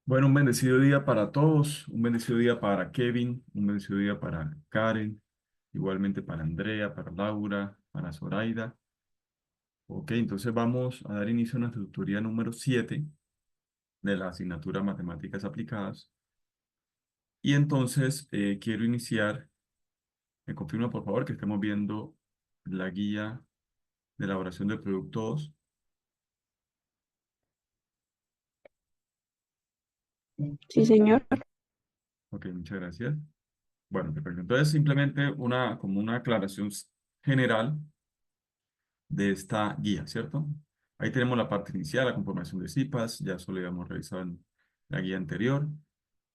Bueno, un bendecido día para todos, un bendecido día para Kevin, un bendecido día para Karen, igualmente para Andrea, para Laura, para Zoraida. Ok, entonces vamos a dar inicio a nuestra tutoría número 7 de la asignatura Matemáticas Aplicadas. Y entonces quiero iniciar, me confirma por favor que estemos viendo la guía de elaboración del producto 2. Sí, señor. Ok, muchas gracias. Bueno, perfecto. Entonces simplemente como una aclaración general de esta guía, ¿cierto? Ahí tenemos la parte inicial, la conformación de CIPAS, ya eso lo habíamos revisado en la guía anterior.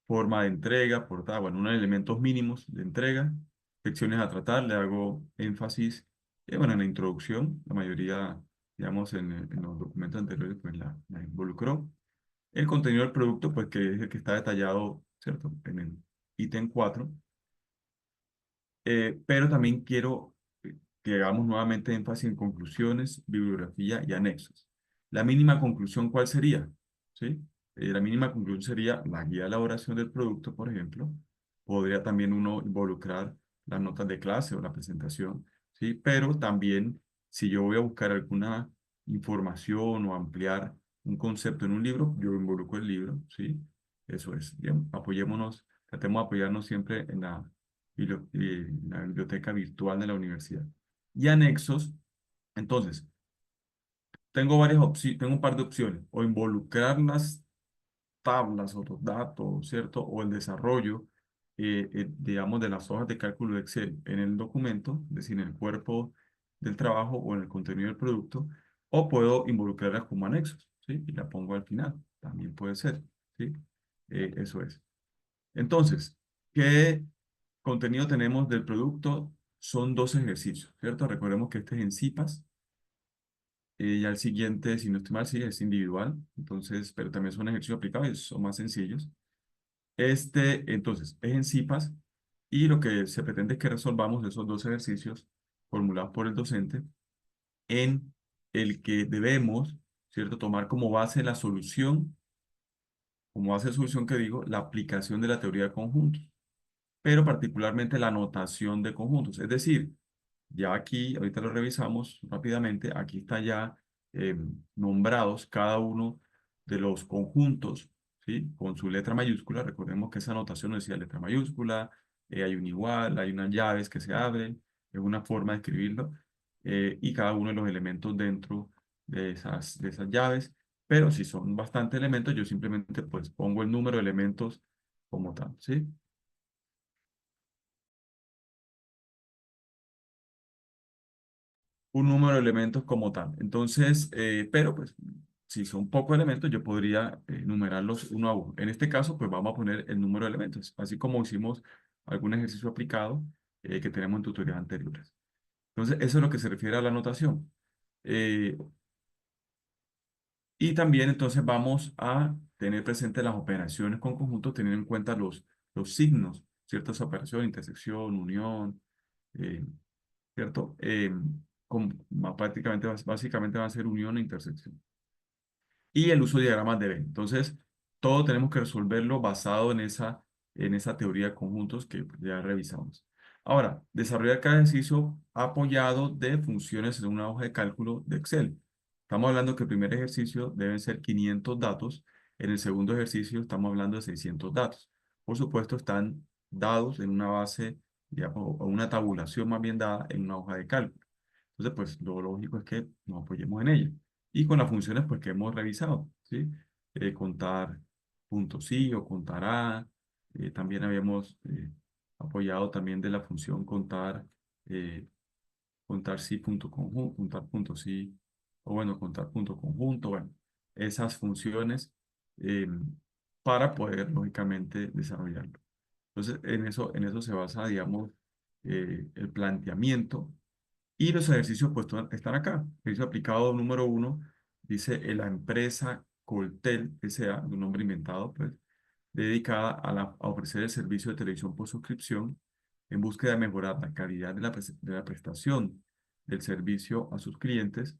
Forma de entrega, portada, bueno, unos elementos mínimos de entrega, secciones a tratar, le hago énfasis, bueno, en la introducción, la mayoría, digamos, en los documentos anteriores, pues la involucró. El contenido del producto, pues que es el que está detallado, ¿cierto? En el ítem 4. Pero también quiero que hagamos nuevamente énfasis en conclusiones, bibliografía y anexos. La mínima conclusión, ¿cuál sería? ¿Sí? La mínima conclusión sería la guía de elaboración del producto, por ejemplo. Podría también uno involucrar las notas de clase o la presentación, ¿sí? Pero también, si yo voy a buscar alguna información o ampliar un concepto en un libro, yo involucro el libro, ¿sí? Eso es. Bien, apoyémonos, tratemos de apoyarnos siempre en la biblioteca virtual de la universidad. Y anexos, entonces, tengo un par de opciones, o involucrar las tablas o los datos, ¿cierto? O el desarrollo, digamos, de las hojas de cálculo de Excel en el documento, es decir, en el cuerpo del trabajo o en el contenido del producto, o puedo involucrarlas como anexos, ¿sí? Y la pongo al final, también puede ser, ¿sí? Eso es. Entonces, ¿qué contenido tenemos del producto? Son dos ejercicios, ¿cierto? Recordemos que este es en CIPAS, ya el siguiente, si no estoy mal, sí, es individual, entonces, pero también son ejercicios aplicables, son más sencillos. Entonces, es en CIPAS y lo que se pretende es que resolvamos esos dos ejercicios formulados por el docente en el que debemos, ¿cierto?, tomar como base de solución que digo, la aplicación de la teoría de conjuntos, pero particularmente la notación de conjuntos. Es decir, ya aquí, ahorita lo revisamos rápidamente, aquí está ya eh, nombrados cada uno de los conjuntos, ¿sí? Con su letra mayúscula. Recordemos que esa notación no decía letra mayúscula, hay un igual, hay unas llaves que se abren, es una forma de escribirlo, y cada uno de los elementos dentro de esas llaves. Pero si son bastantes elementos, yo simplemente pues pongo el número de elementos como tal, ¿sí? Un número de elementos como tal. Entonces, pero pues, si son pocos elementos, yo podría numerarlos uno a uno. En este caso, pues vamos a poner el número de elementos, así como hicimos algún ejercicio aplicado que tenemos en tutoriales anteriores. Entonces, eso es lo que se refiere a la notación. Eh, y también entonces vamos a tener presente las operaciones con conjuntos, teniendo en cuenta los signos, ciertas operaciones, intersección, unión, eh, ¿cierto? Prácticamente, básicamente va a ser unión e intersección. Y el uso de diagramas de Venn. Entonces, todo tenemos que resolverlo basado en esa teoría de conjuntos que ya revisamos. Ahora, desarrollar cada ejercicio apoyado de funciones en una hoja de cálculo de Excel. Estamos hablando que el primer ejercicio deben ser 500 datos. En el segundo ejercicio estamos hablando de 600 datos. Por supuesto, están dados en una base, digamos, o una tabulación más bien dada en una hoja de cálculo. Entonces, pues lo lógico es que nos apoyemos en ella. Y con las funciones pues que hemos revisado, ¿sí? Contar puntos sí o contar a. También habíamos apoyado también de la función eh, contar sí punto conjunto, contar punto sí, o bueno, contar punto conjunto, bueno, esas funciones eh, para poder lógicamente desarrollarlo. Entonces, en eso se basa, digamos, el planteamiento y los ejercicios pues están acá. Ejercicio aplicado número 1 dice la empresa Coltel S.A., un nombre inventado, pues, dedicada a ofrecer el servicio de televisión por suscripción en búsqueda de mejorar la calidad de la prestación del servicio a sus clientes,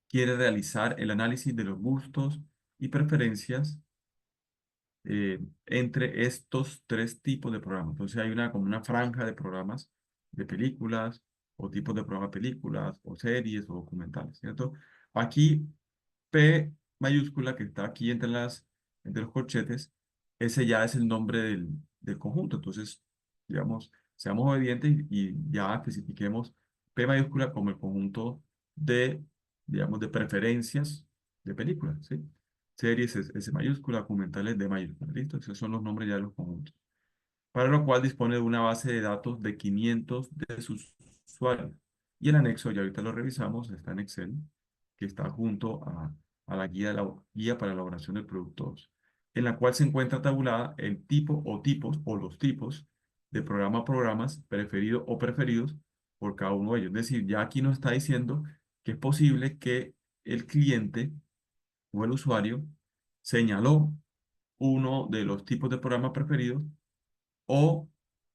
quiere realizar el análisis de los gustos y preferencias entre estos tres tipos de programas. Entonces hay una como una franja de programas de películas o tipos de programas de películas o series o documentales, ¿cierto? Aquí P mayúscula que está aquí entre los corchetes, ese ya es el nombre del conjunto. Entonces, digamos, seamos obedientes y ya especifiquemos P mayúscula como el conjunto de, digamos, de preferencias de películas, ¿sí? Series es S mayúscula, documentales D mayúscula, ¿listo? Esos son los nombres ya de los conjuntos. Para lo cual dispone de una base de datos de 500 de sus usuarios. Y el anexo, ya ahorita lo revisamos, está en Excel, que está junto a la guía para la elaboración del producto 2, en la cual se encuentra tabulada el tipo o tipos o los tipos de programa a programas preferidos o preferidos por cada uno de ellos. Es decir, ya aquí nos está diciendo que es posible que el cliente o el usuario señaló uno de los tipos de programa preferidos o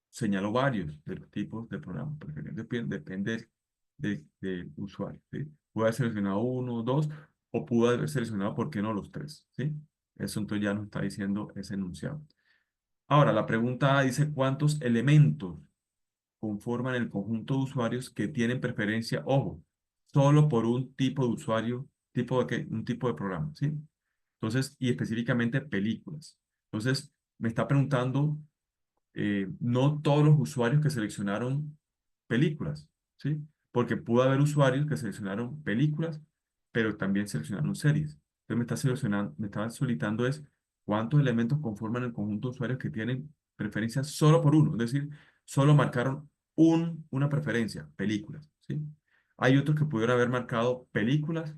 señaló varios de los tipos de programas preferidos. Depende del usuario, ¿sí? Puede haber seleccionado uno, dos, o pudo haber seleccionado, ¿por qué no los tres? ¿Sí? Eso entonces ya nos está diciendo ese enunciado. Ahora, la pregunta dice, ¿cuántos elementos conforman el conjunto de usuarios que tienen preferencia, ojo, solo por un tipo de usuario, un tipo de programa, ¿sí? Entonces, y específicamente películas. Entonces, me está preguntando no todos los usuarios que seleccionaron películas, ¿sí? Porque pudo haber usuarios que seleccionaron películas, pero también seleccionaron series. Entonces me estaba solicitando es cuántos elementos conforman el conjunto de usuarios que tienen preferencias solo por uno, es decir, solo marcaron una preferencia, películas, ¿sí? Hay otros que pudieron haber marcado películas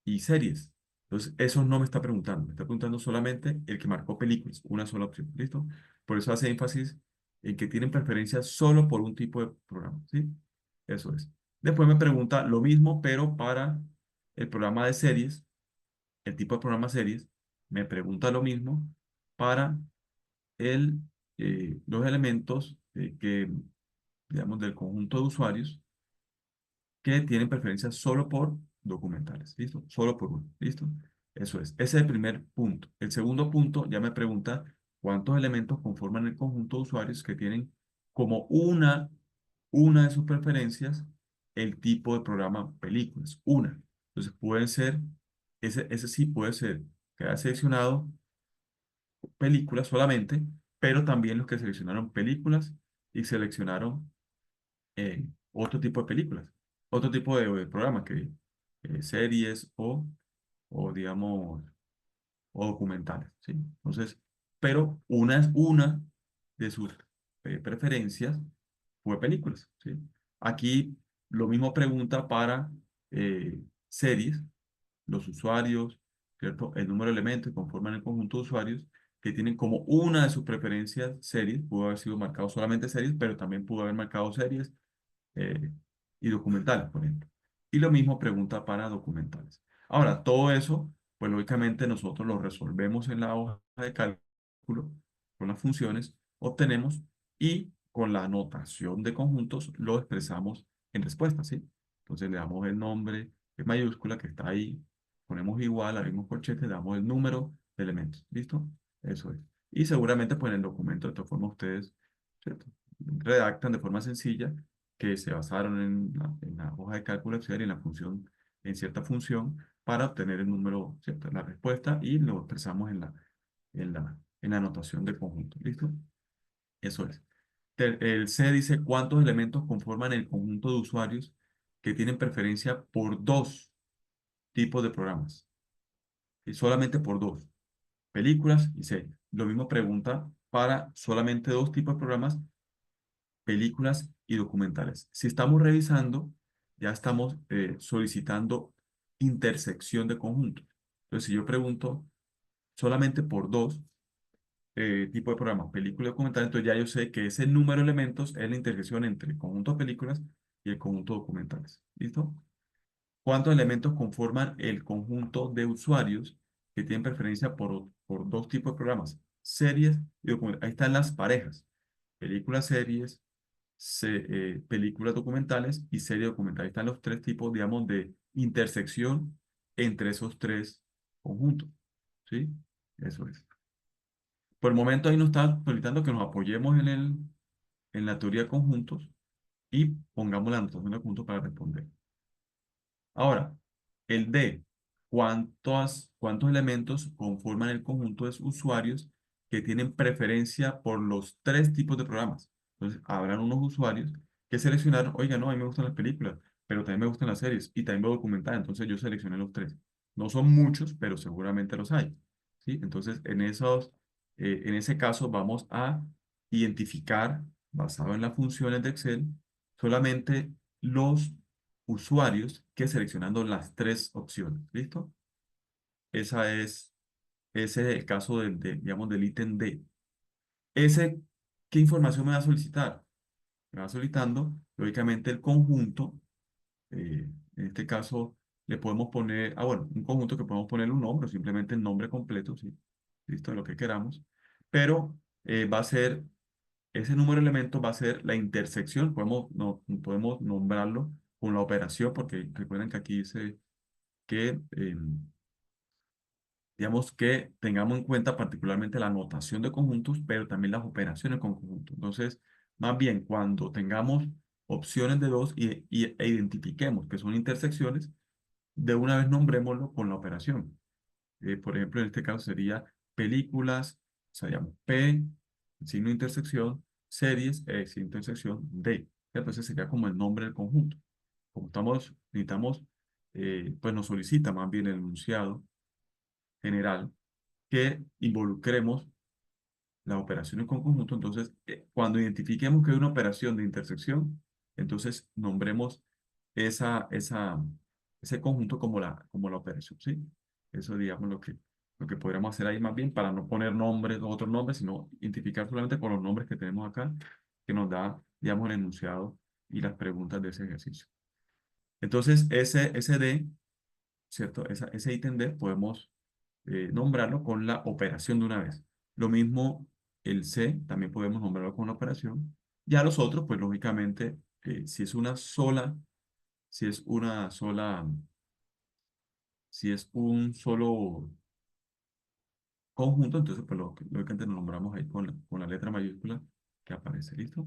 y series. Entonces, eso no me está preguntando, me está preguntando solamente el que marcó películas, una sola opción, ¿listo? Por eso hace énfasis en que tienen preferencia solo por un tipo de programa, ¿sí? Eso es. Después me pregunta lo mismo, pero para el programa de series, el tipo de programa series, me pregunta lo mismo para los elementos digamos, del conjunto de usuarios que tienen preferencia solo por documentales, ¿listo? Solo por uno, ¿listo? Eso es. Ese es el primer punto. El segundo punto ya me pregunta cuántos elementos conforman el conjunto de usuarios que tienen como una de sus preferencias el tipo de programa películas, una. Entonces pueden ser, ese sí puede ser que haya seleccionado películas solamente, pero también los que seleccionaron películas y seleccionaron otro tipo de películas, otro tipo de programas, series o digamos, o documentales, ¿sí? Entonces, pero una de sus preferencias fue películas, ¿sí? Aquí lo mismo pregunta para series, los usuarios, ¿cierto? El número de elementos que conforman el conjunto de usuarios que tienen como una de sus preferencias series, pudo haber sido marcado solamente series, pero también pudo haber marcado series eh, y documentales, por ejemplo. Y lo mismo pregunta para documentales. Ahora, todo eso, pues lógicamente nosotros lo resolvemos en la hoja de cálculo con las funciones, obtenemos y con la anotación de conjuntos lo expresamos en respuesta, ¿sí? Entonces le damos el nombre en mayúscula que está ahí, ponemos igual, abrimos corchete, le damos el número de elementos, ¿listo? Eso es. Y seguramente pues en el documento de todas formas ustedes, ¿cierto? Redactan de forma sencilla que se basaron en la hoja de cálculo Excel y en la función, en cierta función para obtener el número, ¿cierto? La respuesta y lo expresamos en la anotación del conjunto. ¿Listo? Eso es. El C dice cuántos elementos conforman el conjunto de usuarios que tienen preferencia por dos tipos de programas. Y solamente por dos, películas y series. Lo mismo pregunta para solamente dos tipos de programas, películas y documentales. Si estamos revisando, ya estamos solicitando intersección de conjuntos. Entonces, si yo pregunto solamente por dos tipos de programas, película y documental, entonces ya yo sé que ese número de elementos es la intersección entre el conjunto de películas y el conjunto de documentales. ¿Listo? ¿Cuántos elementos conforman el conjunto de usuarios que tienen preferencia por dos tipos de programas? Series y documentales. Ahí están las parejas. Películas, series, películas documentales y series documentales. Están los tres tipos, digamos, de intersección entre esos tres conjuntos. ¿Sí? Eso es. Por el momento ahí nos está solicitando que nos apoyemos en la teoría de conjuntos y pongamos la notación de conjuntos para responder. Ahora, el D, ¿cuántos elementos conforman el conjunto de usuarios que tienen preferencia por los tres tipos de programas? Entonces, habrán unos usuarios que seleccionaron, oiga, no, a mí me gustan las películas, pero también me gustan las series y también veo documentales, entonces yo seleccioné los tres. No son muchos, pero seguramente los hay, ¿sí? Entonces, en ese caso vamos a identificar, basado en las funciones de Excel, solamente los usuarios que seleccionando las tres opciones. ¿Listo? Esa es, ese es el caso digamos, del ítem D. Ese, ¿qué información me va a solicitar? Me va solicitando, lógicamente, el conjunto. En este caso, le podemos poner, bueno, un conjunto que podemos ponerle un nombre, o simplemente el nombre completo, ¿sí? Listo, lo que queramos. Pero va a ser, ese número de elementos va a ser la intersección. Podemos nombrarlo con la operación, porque recuerden que aquí dice que, digamos, que tengamos en cuenta particularmente la notación de conjuntos, pero también las operaciones con conjuntos. Entonces, más bien, cuando tengamos opciones de dos e identifiquemos que son intersecciones, de una vez nombrémoslo con la operación. Por ejemplo, en este caso sería películas, o sea, digamos, P, signo de intersección, series, signo de intersección, D. Entonces sería como el nombre del conjunto. Como necesitamos, pues nos solicita más bien el enunciado general que involucremos las operaciones con conjunto. Entonces, cuando identifiquemos que hay una operación de intersección, entonces nombremos ese conjunto como la operación, ¿sí? Eso, digamos, lo que podríamos hacer ahí más bien para no poner nombres o otros nombres, sino identificar solamente con los nombres que tenemos acá, que nos da, digamos, el enunciado y las preguntas de ese ejercicio. Entonces, ese D, ¿cierto? Ese ítem D podemos nombrarlo con la operación de una vez. Lo mismo el C, también podemos nombrarlo con la operación. Ya los otros, pues lógicamente, si es una sola, si es un solo conjunto, entonces pues lógicamente lo nombramos ahí con la letra mayúscula que aparece. ¿Listo?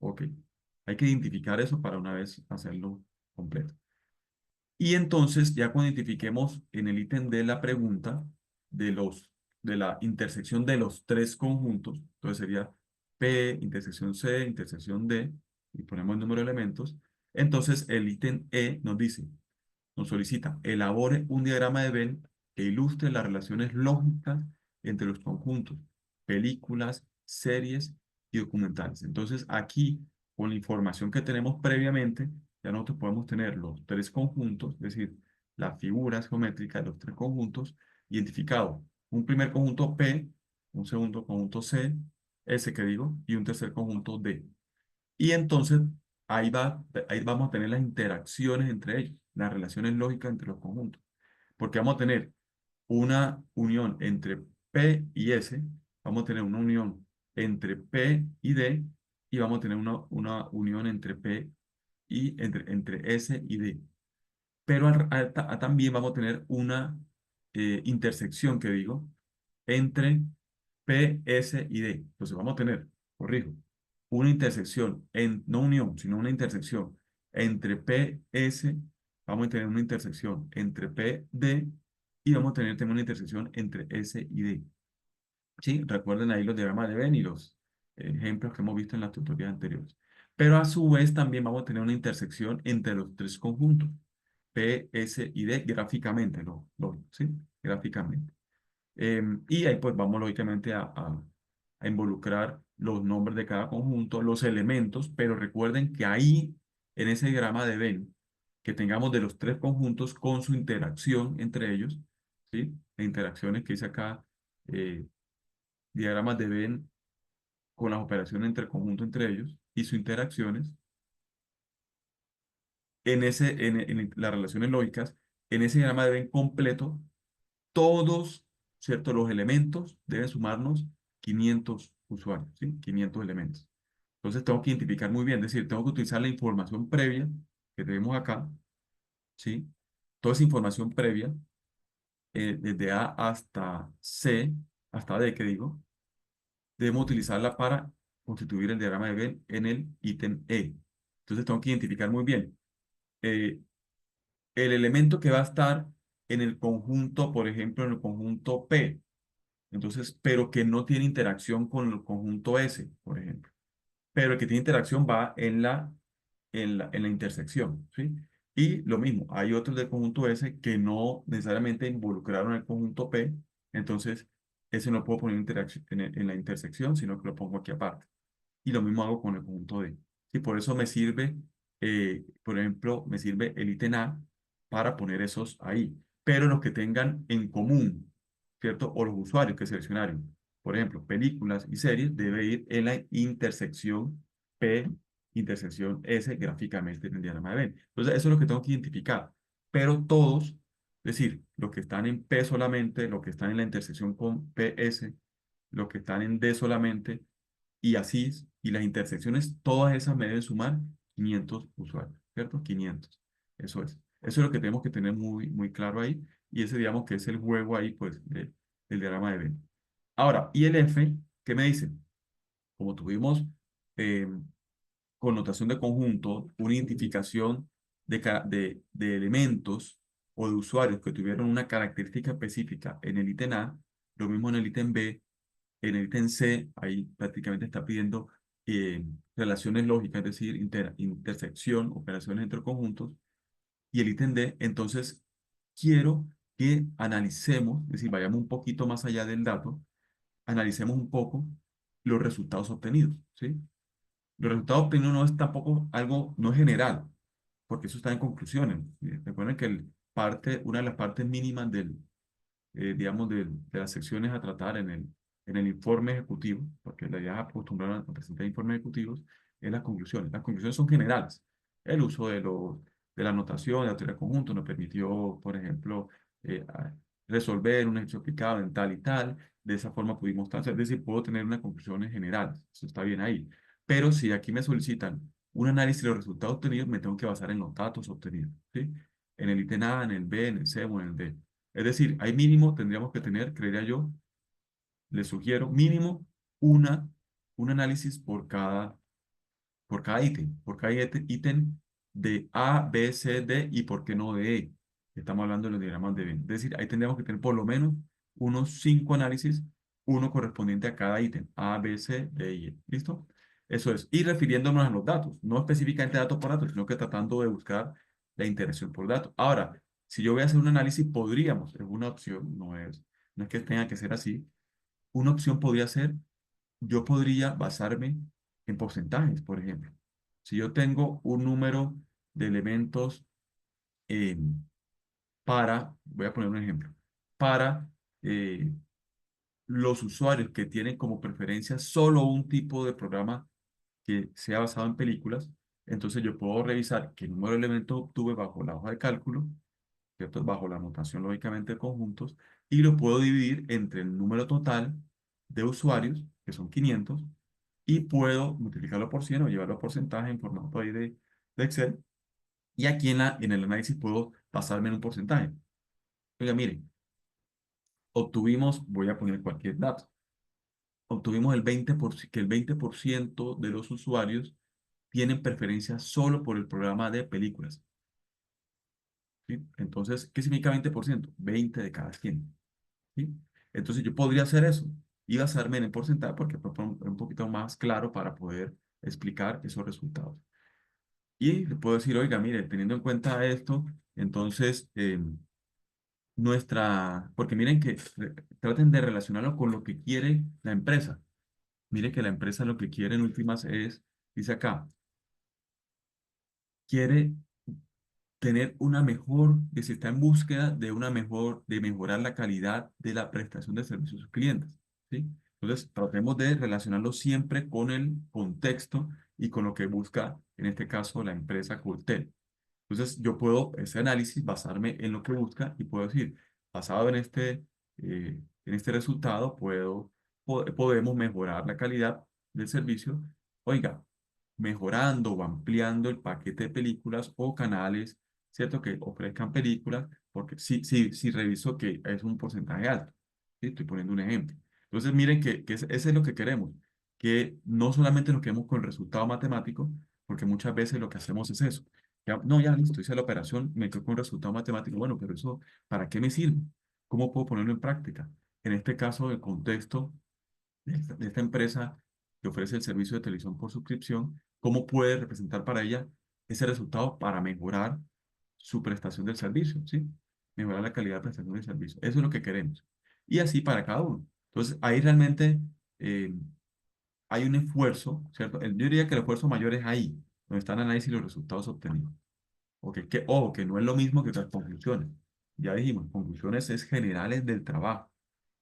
Ok. Hay que identificar eso para una vez hacerlo completo. Y entonces, ya cuando identifiquemos en el ítem de la pregunta de de la intersección de los tres conjuntos, entonces sería P, intersección C, intersección D, y ponemos el número de elementos, entonces el ítem E nos solicita, elabore un diagrama de Venn que ilustre las relaciones lógicas entre los conjuntos, películas, series y documentales. Entonces, aquí, con la información que tenemos previamente, ya nosotros podemos tener los tres conjuntos, es decir, las figuras geométricas de los tres conjuntos identificados. Un primer conjunto P, un segundo conjunto C, S que digo, y un tercer conjunto D. Y entonces ahí vamos a tener las interacciones entre ellos, las relaciones lógicas entre los conjuntos. Porque vamos a tener una unión entre P y S, vamos a tener una unión entre P y D, y vamos a tener una unión entre entre S y D. Pero también vamos a tener una intersección, que digo, entre P, S y D. Entonces vamos a tener, corrijo, una intersección, no unión, sino una intersección entre P, S, vamos a tener una intersección entre P, D, y vamos a tener también una intersección entre S y D. ¿Sí? Recuerden ahí los diagramas de Venn y los ejemplos que hemos visto en las tutorías anteriores. Pero a su vez también vamos a tener una intersección entre los tres conjuntos, P, S y D, gráficamente, ¿sí? Gráficamente. Y ahí pues vamos lógicamente a involucrar los nombres de cada conjunto, los elementos, pero recuerden que ahí, en ese diagrama de Venn, que tengamos de los tres conjuntos con su interacción entre ellos, ¿sí? Las interacciones que dice acá, eh, diagramas de Venn con las operaciones entre conjuntos entre ellos y sus interacciones, en las relaciones lógicas, en ese diagrama de Venn completo, todos, ¿cierto? Los elementos deben sumarnos 500 usuarios, ¿sí? 500 elementos. Entonces tengo que identificar muy bien, es decir, tengo que utilizar la información previa que tenemos acá, ¿sí? Toda esa información previa, desde A hasta C, hasta D, que digo, debemos utilizarla para constituir el diagrama de Venn en el ítem E. Entonces tengo que identificar muy bien eh, el elemento que va a estar en el conjunto, por ejemplo, en el conjunto P, entonces, pero que no tiene interacción con el conjunto S, por ejemplo. Pero el que tiene interacción va en la intersección, ¿sí? Y lo mismo, hay otros del conjunto S que no necesariamente involucraron el conjunto P, entonces ese no puedo poner interacción en la intersección, sino que lo pongo aquí aparte. Y lo mismo hago con el conjunto D. Y por eso me sirve, por ejemplo, me sirve el ítem A para poner esos ahí. Pero los que tengan en común, ¿cierto? O los usuarios que seleccionaron. Por ejemplo, películas y series debe ir en la intersección P, intersección S gráficamente en el diagrama de Venn. Entonces, eso es lo que tengo que identificar. Pero todos, es decir, los que están en P solamente, los que están en la intersección con PS, los que están en D solamente, y así, y las intersecciones, todas esas me deben sumar 500 usuarios, ¿cierto? 500. Eso es. Eso es lo que tenemos que tener muy, muy claro ahí. Y ese, digamos, que es el juego ahí, pues, del diagrama de Venn. Ahora, ¿y el F? ¿Qué me dice? Como tuvimos eh, connotación de conjunto, una identificación de elementos o de usuarios que tuvieron una característica específica en el ítem A, lo mismo en el ítem B, en el ítem C, ahí prácticamente está pidiendo relaciones lógicas, es decir, intersección, operaciones entre conjuntos. Y el ítem D, entonces, quiero que analicemos, es decir, vayamos un poquito más allá del dato, analicemos un poco los resultados obtenidos, ¿sí? Los resultados obtenidos no es tampoco algo, no es general, porque eso está en conclusiones. Recuerden que una de las partes mínimas digamos, de las secciones a tratar en el informe ejecutivo, porque la idea es acostumbrar a presentar informes ejecutivos, es las conclusiones. Las conclusiones son generales. El uso de la notación, de la teoría de conjunto, nos permitió, por ejemplo, resolver un ejercicio aplicado en tal y tal. De esa forma pudimos, es decir, puedo tener unas conclusiones generales. Eso está bien ahí. Pero si aquí me solicitan un análisis de los resultados obtenidos, me tengo que basar en los datos obtenidos, ¿sí? En el ítem A, en el B, en el C o en el D. Es decir, hay mínimo, tendríamos que tener, creería yo, les sugiero, mínimo una, un análisis por cada ítem, ítem de A, B, C, D y por qué no de E. Estamos hablando de los diagramas de Venn. Es decir, ahí tendríamos que tener por lo menos unos 5 análisis, uno correspondiente a cada ítem, A, B, C, D y E. ¿Listo? Eso es. Y refiriéndonos a los datos, no específicamente datos por datos, sino que tratando de buscar la interacción por datos. Ahora, si yo voy a hacer un análisis, podríamos, es una opción, no es que tenga que ser así, una opción podría ser yo podría basarme en porcentajes, por ejemplo. Si yo tengo un número de elementos eh, voy a poner un ejemplo, para eh, los usuarios que tienen como preferencia solo un tipo de programa que sea basado en películas, entonces yo puedo revisar qué número de elementos obtuve bajo la hoja de cálculo, ¿cierto? Bajo la notación lógicamente de conjuntos, y lo puedo dividir entre el número total de usuarios, que son 500, y puedo multiplicarlo por 100 o llevarlo a porcentaje en formato ahí de Excel, y aquí en el análisis puedo basarme en un porcentaje. Oiga, miren, obtuvimos, voy a poner cualquier dato, obtuvimos que el 20% de los usuarios tienen preferencia solo por el programa de películas. ¿Sí? Entonces, ¿qué significa 20%? 20 de cada 100. ¿Sí? Entonces yo podría hacer eso y basarme en el porcentaje porque fue un poquito más claro para poder explicar esos resultados. Y le puedo decir, oiga, mire, teniendo en cuenta esto, entonces porque miren que traten de relacionarlo con lo que quiere la empresa. Mire que la empresa lo que quiere en últimas dice acá, quiere tener una mejor, que se está en búsqueda de mejorar la calidad de la prestación de servicios a sus clientes, ¿sí? Entonces, tratemos de relacionarlo siempre con el contexto y con lo que busca, en este caso, la empresa Coltel. Entonces, yo puedo, ese análisis, basarme en lo que busca y puedo decir, basado en este resultado, podemos mejorar la calidad del servicio. Oiga, mejorando o ampliando el paquete de películas o canales, ¿cierto? Que ofrezcan películas, porque sí, sí, sí reviso que es un porcentaje alto. ¿Sí? Estoy poniendo un ejemplo. Entonces, miren que ese es lo que queremos, que no solamente nos quedemos con el resultado matemático, porque muchas veces lo que hacemos es eso. Ya, no, ya listo, hice la operación, me quedo con el resultado matemático. Bueno, pero eso, ¿para qué me sirve? ¿Cómo puedo ponerlo en práctica? En este caso, el contexto de esta empresa que ofrece el servicio de televisión por suscripción, ¿cómo puede representar para ella ese resultado para mejorar su prestación del servicio? ¿Sí? Mejorar la calidad de prestación del servicio. Eso es lo que queremos. Y así para cada uno. Entonces, ahí realmente eh, hay un esfuerzo, ¿cierto? Yo diría que el esfuerzo mayor es ahí, donde están el análisis y los resultados obtenidos. Ojo, que no es lo mismo que otras conclusiones. Ya dijimos, conclusiones es generales del trabajo,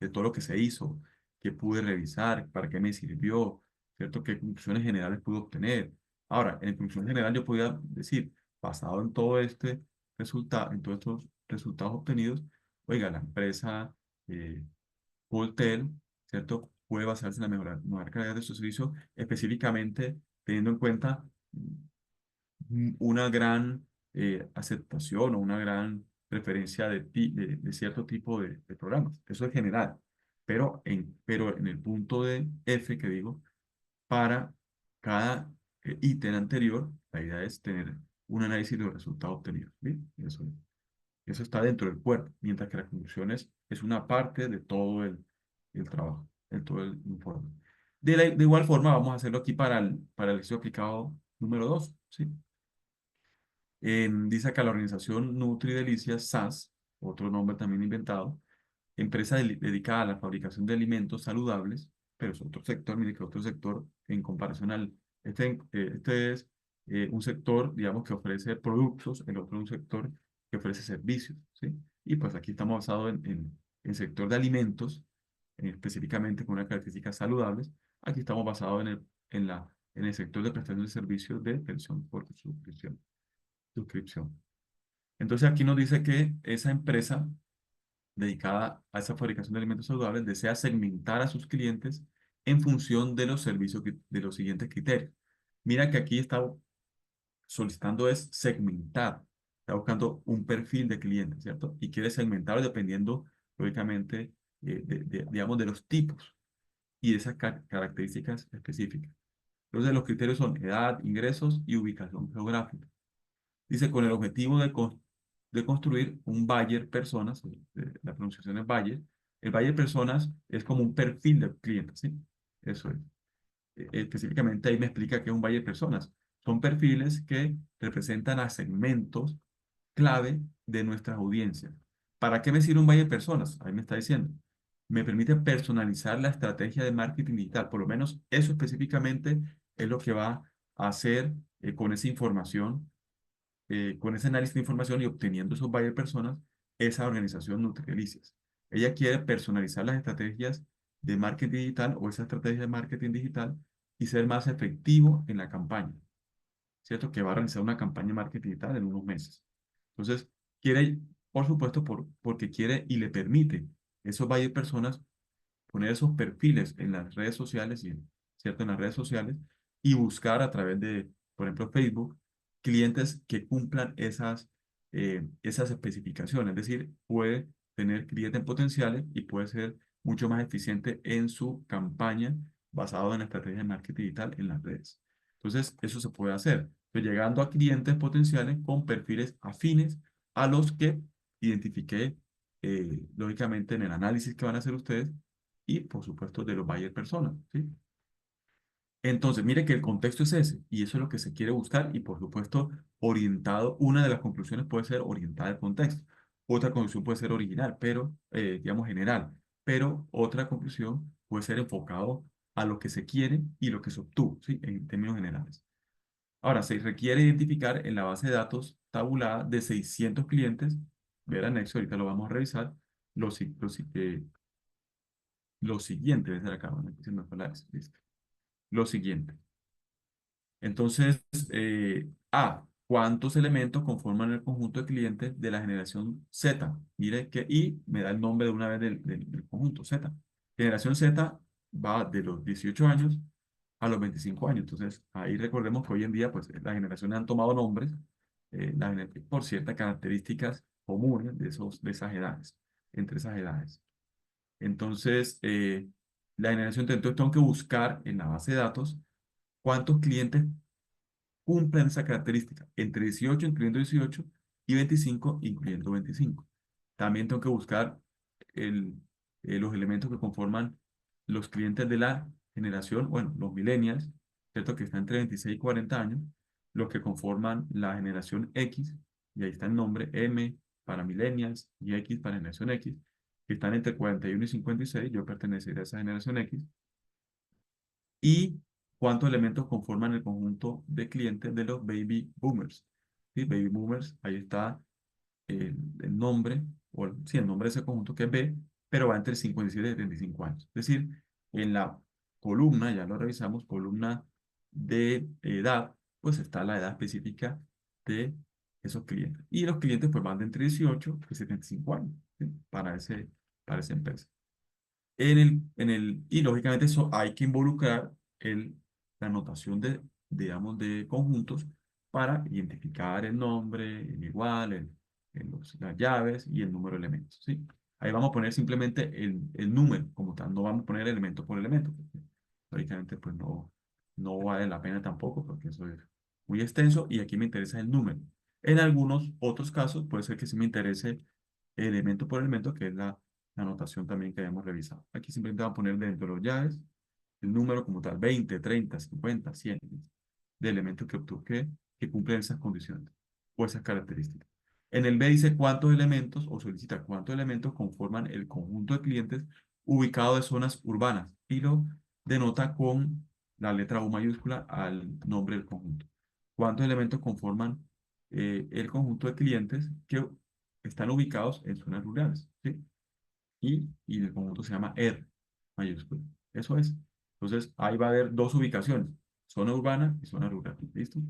de todo lo que se hizo, qué pude revisar, para qué me sirvió, ¿cierto? ¿Qué conclusiones generales pude obtener? Ahora, en conclusión general yo podría decir, basado en todo este resultado, en todos estos resultados obtenidos, oiga, la empresa Coltel, ¿cierto? Puede basarse en la mejorar calidad de su servicio, específicamente teniendo en cuenta una gran aceptación o una gran preferencia de cierto tipo de programas. Eso es general. Pero en el punto de F que digo, para cada ítem anterior, la idea es tener un análisis de los resultados obtenidos. ¿Sí? Eso está dentro del cuerpo, mientras que la conclusión es una parte de todo el trabajo, de todo el informe. De igual forma, vamos a hacerlo aquí para el ejercicio aplicado número 2. ¿Sí? Dice acá la organización Nutri Delicias SAS, otro nombre también inventado, empresa dedicada a la fabricación de alimentos saludables, pero es otro sector, mire que otro sector en comparación este es un sector, digamos, que ofrece productos, el otro es un sector que ofrece servicios, ¿sí? Y pues aquí estamos basados en sector de alimentos, específicamente con unas características saludables. Aquí estamos basados en el sector de prestación de servicios de pensión por suscripción. Entonces aquí nos dice que esa empresa dedicada a esa fabricación de alimentos saludables desea segmentar a sus clientes en función de los servicios de los siguientes criterios. Mira que aquí está solicitando es segmentar, está buscando un perfil de cliente, ¿cierto? Y quiere segmentarlo dependiendo, lógicamente, digamos, de los tipos y de esas características específicas. Entonces, los criterios son edad, ingresos y ubicación geográfica. Dice, con el objetivo de construir un buyer personas, la pronunciación es buyer, el buyer personas es como un perfil de cliente, ¿sí? Eso es. Específicamente ahí me explica que es un buyer personas. Son perfiles que representan a segmentos clave de nuestras audiencias. ¿Para qué me sirve un buyer personas? Ahí me está diciendo. Me permite personalizar la estrategia de marketing digital. Por lo menos eso específicamente es lo que va a hacer con esa información con ese análisis de información y obteniendo esos buyer personas, esa organización Nutridelicias. Ella quiere personalizar las estrategias de marketing digital o esa estrategia de marketing digital y ser más efectivo en la campaña, ¿cierto? Que va a realizar una campaña de marketing digital en unos meses. Entonces, quiere, por supuesto, porque quiere y le permite esos buyer personas poner esos perfiles en las redes sociales, ¿cierto? En las redes sociales y buscar a través de, por ejemplo, Facebook, clientes que cumplan esas especificaciones. Es decir, puede tener clientes potenciales y puede ser mucho más eficiente en su campaña basado en la estrategia de marketing digital en las redes. Entonces, eso se puede hacer. Entonces, llegando a clientes potenciales con perfiles afines a los que identifiqué, lógicamente, en el análisis que van a hacer ustedes y, por supuesto, de los buyer personas, ¿sí? Entonces, mire que el contexto es ese, y eso es lo que se quiere buscar, y por supuesto, orientado, una de las conclusiones puede ser orientada al contexto, otra conclusión puede ser original, pero, digamos, general, pero otra conclusión puede ser enfocado a lo que se quiere y lo que se obtuvo, ¿sí? En términos generales. Ahora, se requiere identificar en la base de datos tabulada de 600 clientes, ver anexo, ahorita lo vamos a revisar, los, si- los, si- lo siguiente, debe ser acá, bueno, aquí se me fue la S, listo. Lo siguiente. Entonces, ¿cuántos elementos conforman el conjunto de clientes de la generación Z? Mire que, y me da el nombre de una vez del conjunto Z. Generación Z va de los 18 años a los 25 años. Entonces, ahí recordemos que hoy en día, pues, las generaciones han tomado nombres por ciertas características comunes de esas edades, entre esas edades. Entonces, la generación, entonces tengo que buscar en la base de datos cuántos clientes cumplen esa característica, entre 18 incluyendo 18 y 25 incluyendo 25. También tengo que buscar el, los elementos que conforman los clientes de la generación, bueno, los millennials, ¿cierto? Que están entre 26 y 40 años, los que conforman la generación X, y ahí está el nombre M para millennials y X para generación X, que están entre 41 y 56, yo pertenecería a esa generación X, y cuántos elementos conforman el conjunto de clientes de los baby boomers. ¿Sí? Baby boomers, ahí está el nombre, o sí, el nombre de ese conjunto que es B, pero va entre 57 y 75 años. Es decir, en la columna, ya lo revisamos, columna de edad, pues está la edad específica de esos clientes. Y los clientes pues van de entre 18 y 75 años, ¿sí? Para esa empresa. Y lógicamente eso hay que involucrar la notación de, digamos, de conjuntos para identificar el nombre, el igual, las llaves y el número de elementos, ¿sí? Ahí vamos a poner simplemente el número como tal, no vamos a poner elemento por elemento, porque lógicamente pues no vale la pena tampoco, porque eso es muy extenso y aquí me interesa el número. En algunos otros casos puede ser que sí me interese elemento por elemento, que es la anotación también que habíamos revisado. Aquí simplemente vamos a poner dentro de los llaves el número como tal, 20, 30, 50, 100 de elementos que cumplen esas condiciones o esas características. En el B dice cuántos elementos o solicita cuántos elementos conforman el conjunto de clientes ubicado en zonas urbanas y lo denota con la letra U mayúscula al nombre del conjunto. ¿Cuántos elementos conforman el conjunto de clientes que están ubicados en zonas rurales? ¿Sí? Y el conjunto se llama R mayúscula. Eso es. Entonces, ahí va a haber dos ubicaciones, zona urbana y zona rural. ¿Listo?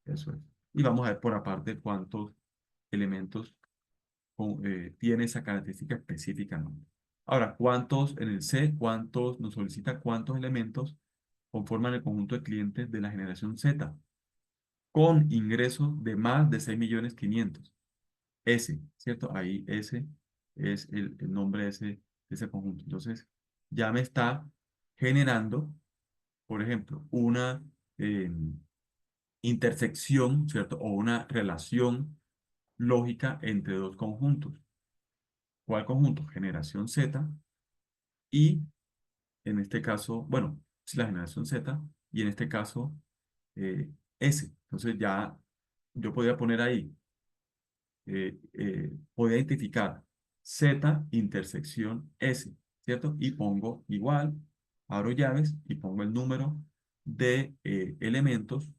Eso es. Y vamos a ver por aparte cuántos elementos tiene esa característica específica, ¿no? Ahora, ¿cuántos en el C, cuántos nos solicita cuántos elementos conforman el conjunto de clientes de la generación Z con ingresos de más de 6.500.000? S, ¿cierto? Ahí S es el nombre de ese conjunto. Entonces, ya me está generando, por ejemplo, una eh, intersección, ¿cierto? O una relación lógica entre dos conjuntos. ¿Cuál conjunto? Generación Z y en este caso, bueno, sí, la generación Z y en este caso S. Entonces ya yo podría poner ahí podía identificar Z intersección S, ¿cierto? Y pongo igual, abro llaves y pongo el número de elementos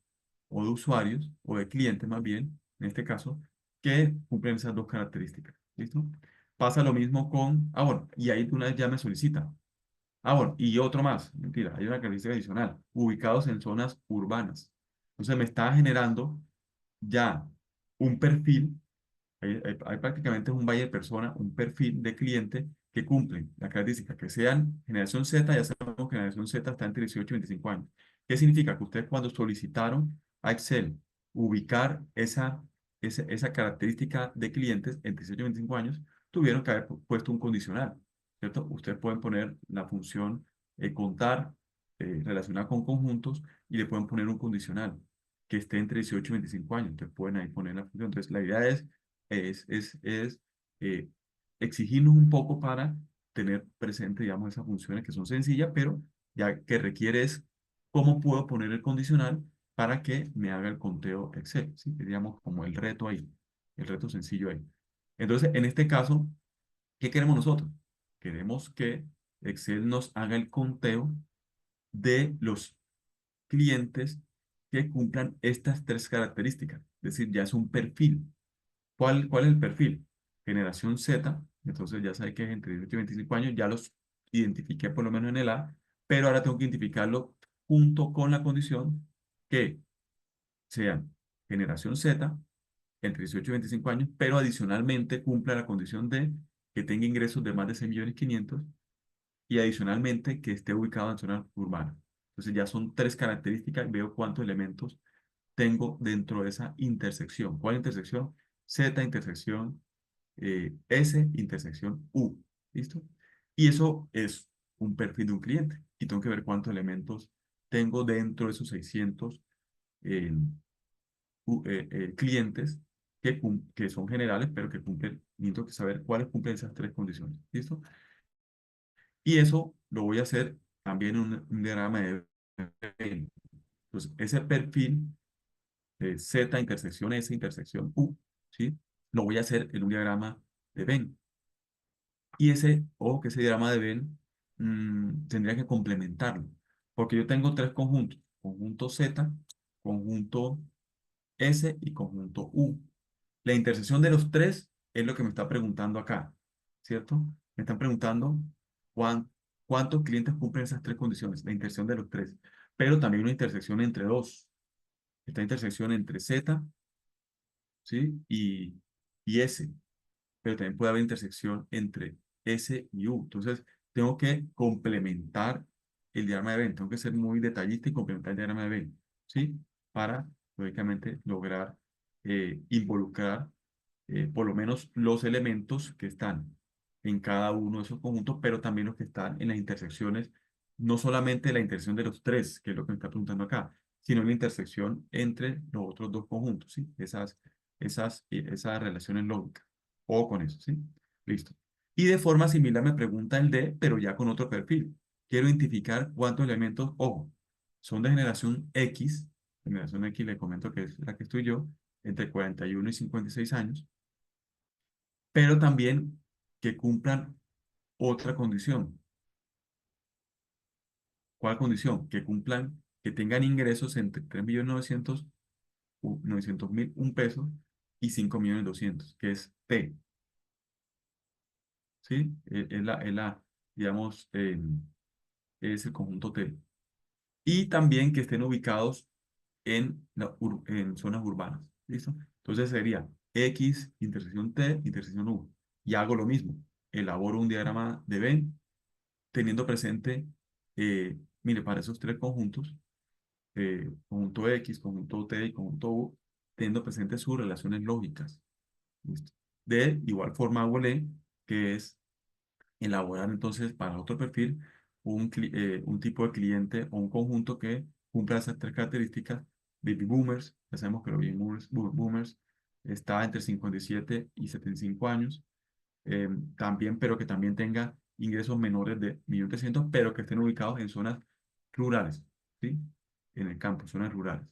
o de usuarios o de clientes más bien, en este caso, que cumplen esas dos características. ¿Listo? Pasa lo mismo con, bueno, y ahí una vez ya me solicita. Bueno, y otro más, mentira, hay una característica adicional, ubicados en zonas urbanas. Entonces me está generando ya un perfil. Hay prácticamente un valle de personas, un perfil de cliente que cumplen la característica que sean generación Z, ya sabemos que generación Z está entre 18 y 25 años. ¿Qué significa? Que ustedes cuando solicitaron a Excel ubicar esa característica de clientes entre 18 y 25 años, tuvieron que haber puesto un condicional, ¿cierto? Ustedes pueden poner la función contar relacionada con conjuntos y le pueden poner un condicional que esté entre 18 y 25 años. Entonces pueden ahí poner la función. Entonces la idea es eh, exigirnos un poco para tener presente, digamos, esas funciones que son sencillas, pero ya que requiere es cómo puedo poner el condicional para que me haga el conteo Excel, ¿sí? Digamos, como el reto ahí, el reto sencillo ahí. Entonces, en este caso, ¿qué queremos nosotros? Queremos que Excel nos haga el conteo de los clientes que cumplan estas tres características. Es decir, ya es un perfil. ¿Cuál es el perfil? Generación Z, entonces ya sabe que es entre 18 y 25 años, ya los identifiqué por lo menos en el A, pero ahora tengo que identificarlo junto con la condición que sean generación Z, entre 18 y 25 años, pero adicionalmente cumpla la condición de que tenga ingresos de más de 6.500.000 y adicionalmente que esté ubicado en zona urbana. Entonces ya son tres características, veo cuántos elementos tengo dentro de esa intersección. ¿Cuál intersección? Z intersección S intersección U. ¿Listo? Y eso es un perfil de un cliente y tengo que ver cuántos elementos tengo dentro de esos 600 eh, clientes que son generales, pero que cumplen, necesito que saber cuáles cumplen esas tres condiciones. ¿Listo? Y eso lo voy a hacer también en un diagrama de Venn. Entonces, ese perfil Z intersección S intersección U, ¿sí? Lo voy a hacer en un diagrama de Venn. Y ojo que ese diagrama de Venn tendría que complementarlo, porque yo tengo tres conjuntos, conjunto Z, conjunto S y conjunto U. La intersección de los tres es lo que me está preguntando acá, ¿cierto? Me están preguntando cuán- cuántos clientes cumplen esas tres condiciones, la intersección de los tres, pero también una intersección entre dos, esta intersección entre Z, ¿sí? Y S, pero también puede haber intersección entre S y U. Entonces, tengo que complementar el diagrama de Venn, tengo que ser muy detallista y complementar el diagrama de Venn, ¿sí? Para, lógicamente, lograr involucrar por lo menos los elementos que están en cada uno de esos conjuntos, pero también los que están en las intersecciones, no solamente la intersección de los tres, que es lo que me está preguntando acá, sino la intersección entre los otros dos conjuntos, ¿sí? Esas relaciones lógicas. O con eso, ¿sí? Listo. Y de forma similar me pregunta el D, pero ya con otro perfil. Quiero identificar cuántos elementos, ojo, son de generación X le comento que es la que estoy yo, entre 41 y 56 años, pero también que cumplan otra condición. ¿Cuál condición? Que cumplan, que tengan ingresos entre 3.900.000 un peso y 5.200.000, que es P, ¿sí? Digamos, es el conjunto T. Y también que estén ubicados en zonas urbanas, ¿listo? Entonces sería X, intersección T, intersección U. Y hago lo mismo. Elaboro un diagrama de Venn teniendo presente, mire, para esos tres conjuntos, conjunto X, conjunto T y conjunto U, teniendo presente sus relaciones lógicas. ¿Listo? De igual forma hago el E, que es elaborar entonces para otro perfil un tipo de cliente o un conjunto que cumpla esas tres características. Baby boomers, ya sabemos que los baby boomers está entre 57 y 75 años, también, pero que también tenga ingresos menores de 1.300.000, pero que estén ubicados en zonas rurales, ¿sí? En el campo, zonas rurales.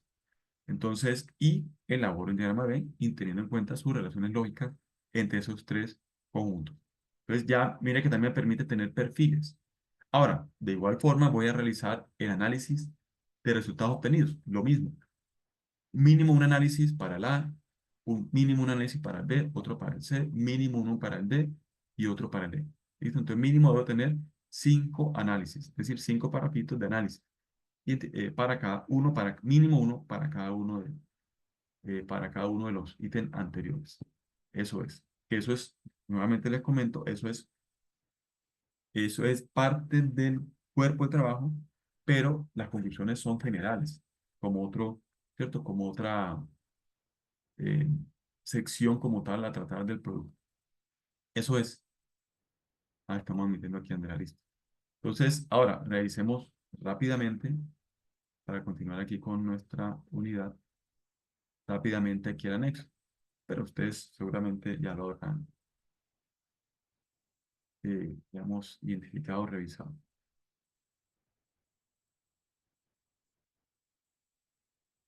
Entonces, y elaboro un diagrama B y teniendo en cuenta sus relaciones lógicas entre esos tres conjuntos. Entonces, ya mire que también me permite tener perfiles. Ahora, de igual forma, voy a realizar el análisis de resultados obtenidos. Lo mismo, mínimo un análisis para el A, un mínimo un análisis para el B, otro para el C, mínimo uno para el D y otro para el E. ¿Listo? Entonces mínimo debo tener 5 análisis, es decir, 5 parapitos de análisis. Y para cada uno, mínimo uno para cada uno de los ítems anteriores. Eso es. Eso es, nuevamente les comento, eso es parte del cuerpo de trabajo, pero las conclusiones son generales, como otro, ¿cierto? Como otra eh, sección como tal a tratar del producto. Eso es. Ah, estamos metiendo aquí Andrea, listo. Entonces, ahora revisemos rápidamente, para continuar aquí con nuestra unidad, rápidamente aquí el anexo. Pero ustedes seguramente ya lo han, digamos, identificado, revisado.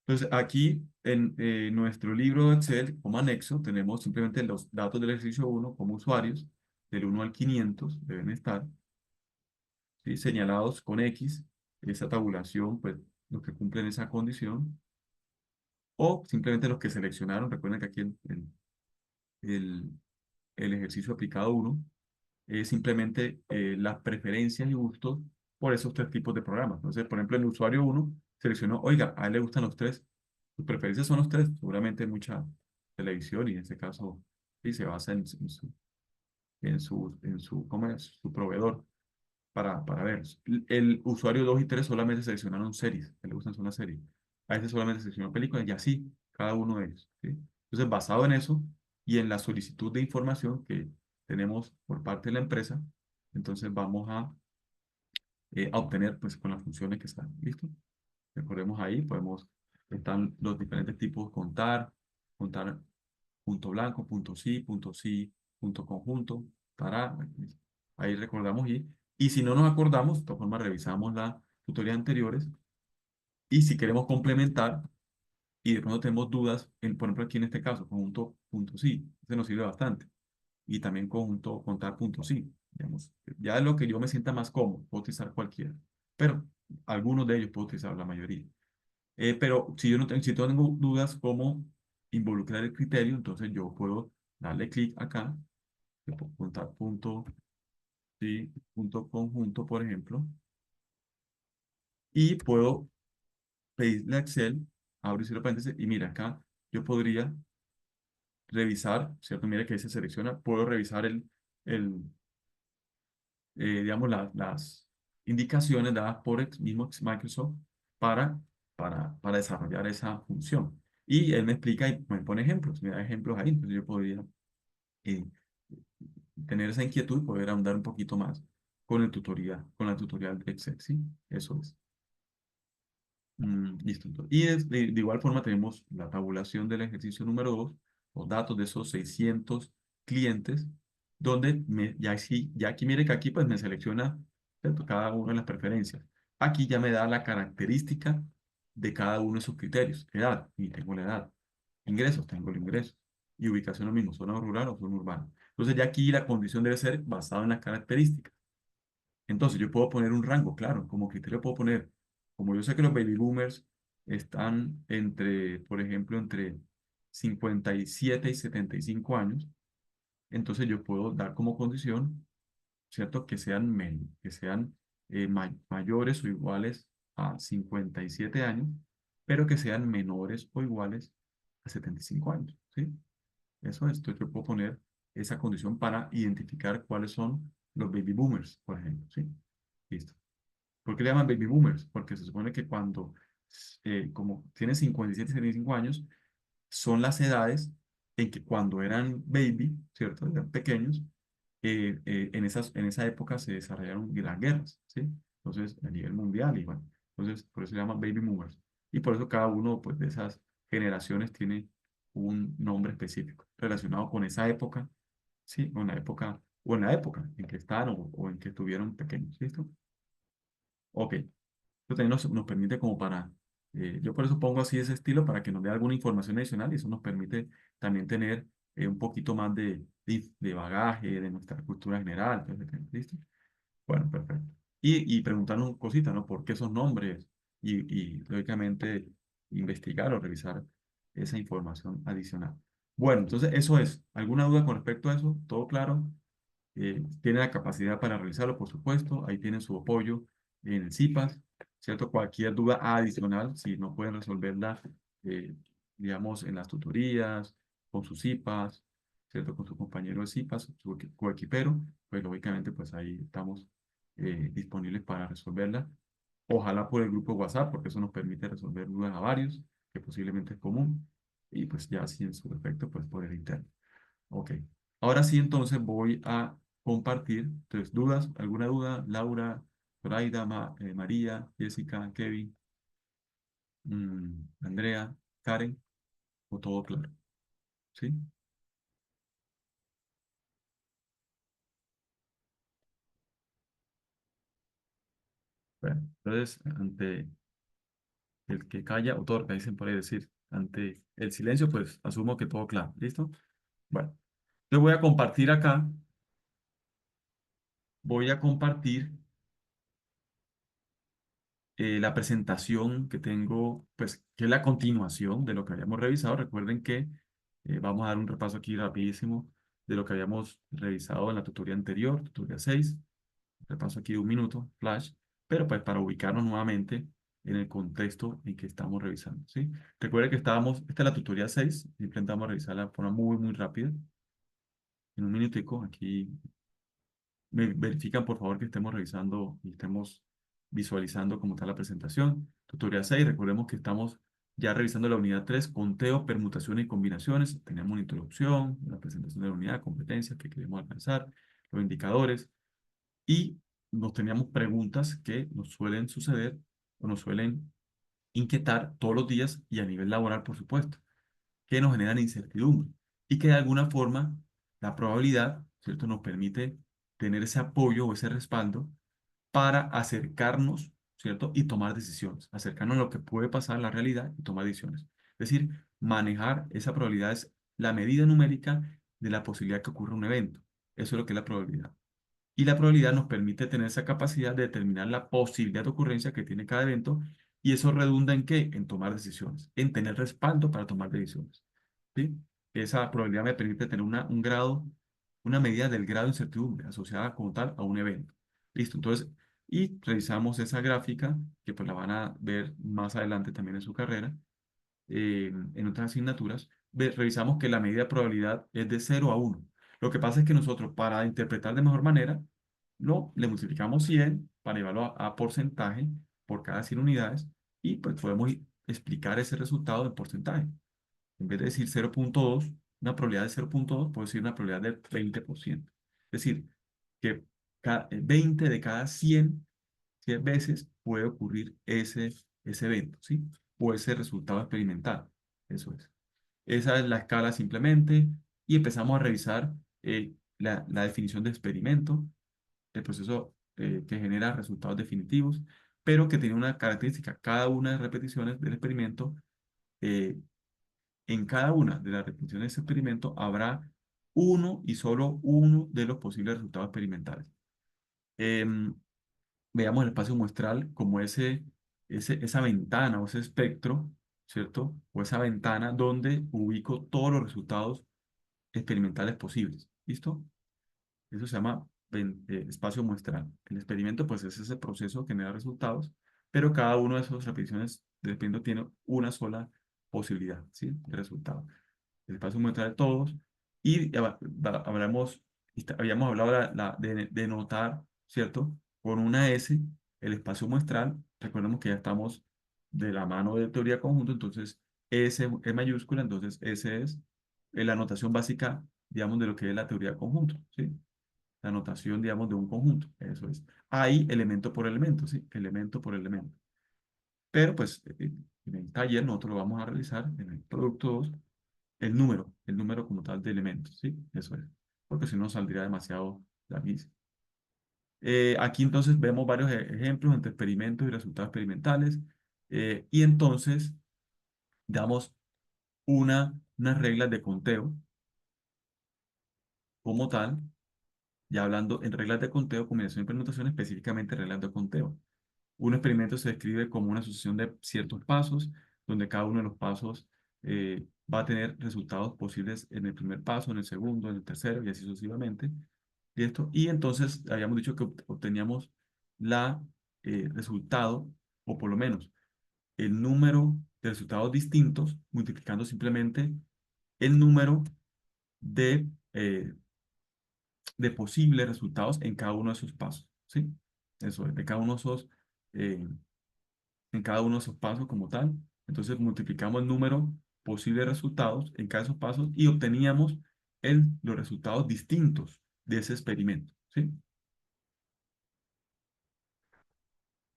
Entonces, aquí en nuestro libro de Excel, como anexo, tenemos simplemente los datos del ejercicio 1 como usuarios, del 1 al 500 deben estar, ¿sí? Señalados con X, esa tabulación, pues los que cumplen esa condición, o simplemente los que seleccionaron. Recuerden que aquí el, el ejercicio aplicado 1 es simplemente las preferencias y gustos por esos tres tipos de programas. Entonces, por ejemplo, el usuario 1 seleccionó, oiga, a él le gustan los tres, sus preferencias son los tres, seguramente mucha televisión y en este caso sí, se basa en su, ¿cómo es? Su proveedor para ver. El usuario 2 y 3 solamente seleccionaron series, que le gustan son las series. A este solamente seleccionó películas y así, cada uno de ellos, ¿sí? Entonces, basado en eso y en la solicitud de información que tenemos por parte de la empresa, entonces vamos a a obtener pues con las funciones que están. ¿Listo? Recordemos ahí, están los diferentes tipos, contar punto blanco, punto sí, punto conjunto, para, ahí recordamos y si no nos acordamos, de todas formas revisamos las tutorías anteriores y si queremos complementar y de pronto tenemos dudas, por ejemplo aquí en este caso, conjunto punto sí, se nos sirve bastante y también conjunto contar punto sí, digamos, ya es lo que yo me sienta más cómodo, puedo utilizar cualquiera, pero algunos de ellos puedo utilizar la mayoría. Pero si yo no tengo, si tengo dudas cómo involucrar el criterio, entonces yo puedo darle clic acá, le puedo contar punto, sí, punto conjunto, por ejemplo, y puedo pedirle a Excel, abro y cierro paréntesis, y mira acá, yo podría revisar, ¿cierto? Mira que ahí se selecciona, puedo revisar el, digamos, las indicaciones dadas por Microsoft para, para desarrollar esa función. Y él me explica y me pone ejemplos, me da ejemplos ahí, entonces yo podría eh, tener esa inquietud y poder ahondar un poquito más con la tutorial de Excel, ¿sí? Eso es. Listo. Y de igual forma tenemos la tabulación del ejercicio número 2, los datos de esos 600 clientes, donde ya aquí mire que aquí pues me selecciona, ¿cierto? Cada una de las preferencias. Aquí ya me da la característica de cada uno de esos criterios. Edad, y tengo la edad. Ingresos, tengo el ingreso. Y ubicación lo mismo, zona rural o zona urbana. Entonces ya aquí la condición debe ser basada en las características. Entonces, yo puedo poner un rango, claro, como criterio puedo poner, como yo sé que los baby boomers están entre, por ejemplo, entre 57 y 75 años, entonces yo puedo dar como condición, ¿cierto? Que sean mayores o iguales a 57 años, pero que sean menores o iguales a 75 años, ¿sí? Eso es, entonces yo puedo poner esa condición para identificar cuáles son los baby boomers, por ejemplo, ¿sí? Listo. ¿Por qué le llaman baby boomers? Porque se supone que cuando, como tienen 57 y 75 años, son las edades en que cuando eran baby, ¿cierto? Eran pequeños, en esa época se desarrollaron las guerras, ¿sí? Entonces, a nivel mundial, y bueno, entonces, por eso se llaman baby boomers. Y por eso cada uno, pues, de esas generaciones tiene un nombre específico relacionado con esa época, ¿sí? O en la época en que estaban o en que estuvieron pequeños, ¿listo? Ok. Eso también nos permite como para, yo por eso pongo así ese estilo para que nos dé alguna información adicional y eso nos permite también tener un poquito más de bagaje de nuestra cultura general. Entonces, ¿listo? Bueno, perfecto. Y preguntarnos cositas, ¿no? ¿Por qué esos nombres? Lógicamente investigar o revisar esa información adicional. Bueno, entonces eso es. ¿Alguna duda con respecto a eso? ¿Todo claro? Tiene la capacidad para realizarlo, por supuesto. Ahí tienen su apoyo en el CIPAS, ¿cierto? Cualquier duda adicional, si no pueden resolverla, eh, digamos, en las tutorías, con sus CIPAS, ¿cierto? Con su compañero de CIPAS, su coequipero, pues lógicamente, pues ahí estamos disponibles para resolverla. Ojalá por el grupo de WhatsApp, porque eso nos permite resolver dudas a varios, que posiblemente es común. Y pues ya si en su defecto, pues por el interno. Ok. Ahora sí, entonces voy a compartir. Entonces, ¿dudas? ¿Alguna duda? Laura, Zoraida, María, Jessica, Kevin, Andrea, Karen, o todo claro. ¿Sí? Bueno, entonces, ante el que calla, otorga, dicen por ahí decir. Ante el silencio, pues asumo que todo claro. ¿Listo? Bueno, yo voy a compartir acá, voy a compartir la presentación que tengo, pues, que es la continuación de lo que habíamos revisado. Recuerden que vamos a dar un repaso aquí rapidísimo de lo que habíamos revisado en la tutoría anterior, tutoría 6. Repaso aquí de un minuto, flash, pero pues para ubicarnos nuevamente en el contexto en que estamos revisando, ¿sí? Recuerden que esta es la tutoría 6, intentamos revisarla de forma muy, muy rápida, en un minutico. Aquí me verifican, por favor, que estemos revisando y estemos visualizando cómo está la presentación. Tutorial 6, recordemos que estamos ya revisando la unidad 3, conteo, permutaciones y combinaciones. Tenemos una introducción, una presentación de la unidad, competencias que queremos alcanzar, los indicadores. Y nos teníamos preguntas que nos suelen suceder o nos suelen inquietar todos los días y a nivel laboral, por supuesto, que nos generan incertidumbre y que de alguna forma la probabilidad, ¿cierto?, nos permite tener ese apoyo o ese respaldo para acercarnos, ¿cierto? Y tomar decisiones, acercarnos a lo que puede pasar en la realidad y tomar decisiones. Es decir, manejar esa probabilidad es la medida numérica de la posibilidad que ocurra un evento. Eso es lo que es la probabilidad. Y la probabilidad nos permite tener esa capacidad de determinar la posibilidad de ocurrencia que tiene cada evento y eso redunda en qué? En tomar decisiones, en tener respaldo para tomar decisiones. ¿Sí? Esa probabilidad me permite tener un grado, una medida del grado de incertidumbre asociada como tal a un evento. Listo, entonces, y revisamos esa gráfica, que pues la van a ver más adelante también en su carrera, en otras asignaturas, revisamos que la medida de probabilidad es de 0 a 1. Lo que pasa es que nosotros, para interpretar de mejor manera, le multiplicamos 100 para llevarlo a porcentaje por cada 100 unidades y pues podemos explicar ese resultado en porcentaje. En vez de decir 0,2, una probabilidad de 0,2, puedo decir una probabilidad del 20%. Es decir, que 20 de cada 100 veces puede ocurrir ese evento, ¿sí? O ese resultado experimental. Eso es. Esa es la escala simplemente y empezamos a revisar la definición de experimento, el proceso que genera resultados definitivos, pero que tiene una característica. Cada una de las repeticiones del experimento, eh, en cada una de las repeticiones de ese experimento habrá uno y solo uno de los posibles resultados experimentales. Em, Veamos el espacio muestral como esa ventana o ese espectro, ¿cierto? O esa ventana donde ubico todos los resultados experimentales posibles. ¿Listo? Eso se llama espacio muestral. El experimento, pues, es ese proceso que genera resultados, pero cada una de esas repeticiones del experimento tiene una sola posibilidad, ¿sí? De resultado. El espacio muestral de todos. Y habíamos hablado de notar, ¿cierto? Con una S, el espacio muestral. Recordemos que ya estamos de la mano de teoría conjunto, entonces S es mayúscula, entonces S es la notación básica, digamos, de lo que es la teoría conjunto, ¿sí? La notación, digamos, de un conjunto, eso es. Hay elemento por elemento, ¿sí? Elemento por elemento. Pero, pues, en el taller nosotros lo vamos a realizar en el producto 2 el número como tal de elementos, ¿sí? Eso es. Porque si no saldría demasiado larguísimo. Aquí entonces vemos varios ejemplos entre experimentos y resultados experimentales. Y entonces damos unas reglas de conteo como tal, ya hablando en reglas de conteo, combinación y permutación, específicamente reglas de conteo. Un experimento se describe como una sucesión de ciertos pasos, donde cada uno de los pasos va a tener resultados posibles en el primer paso, en el segundo, en el tercero y así sucesivamente. ¿Listo? Y entonces habíamos dicho que obteníamos la resultado, o por lo menos el número de resultados distintos, multiplicando simplemente el número de, eh, de posibles resultados en cada uno de esos pasos. ¿Sí? Eso es, de cada uno de esos eh, en cada uno de esos pasos como tal. Entonces multiplicamos el número posible de resultados en cada esos pasos y obteníamos los resultados distintos de ese experimento, ¿sí?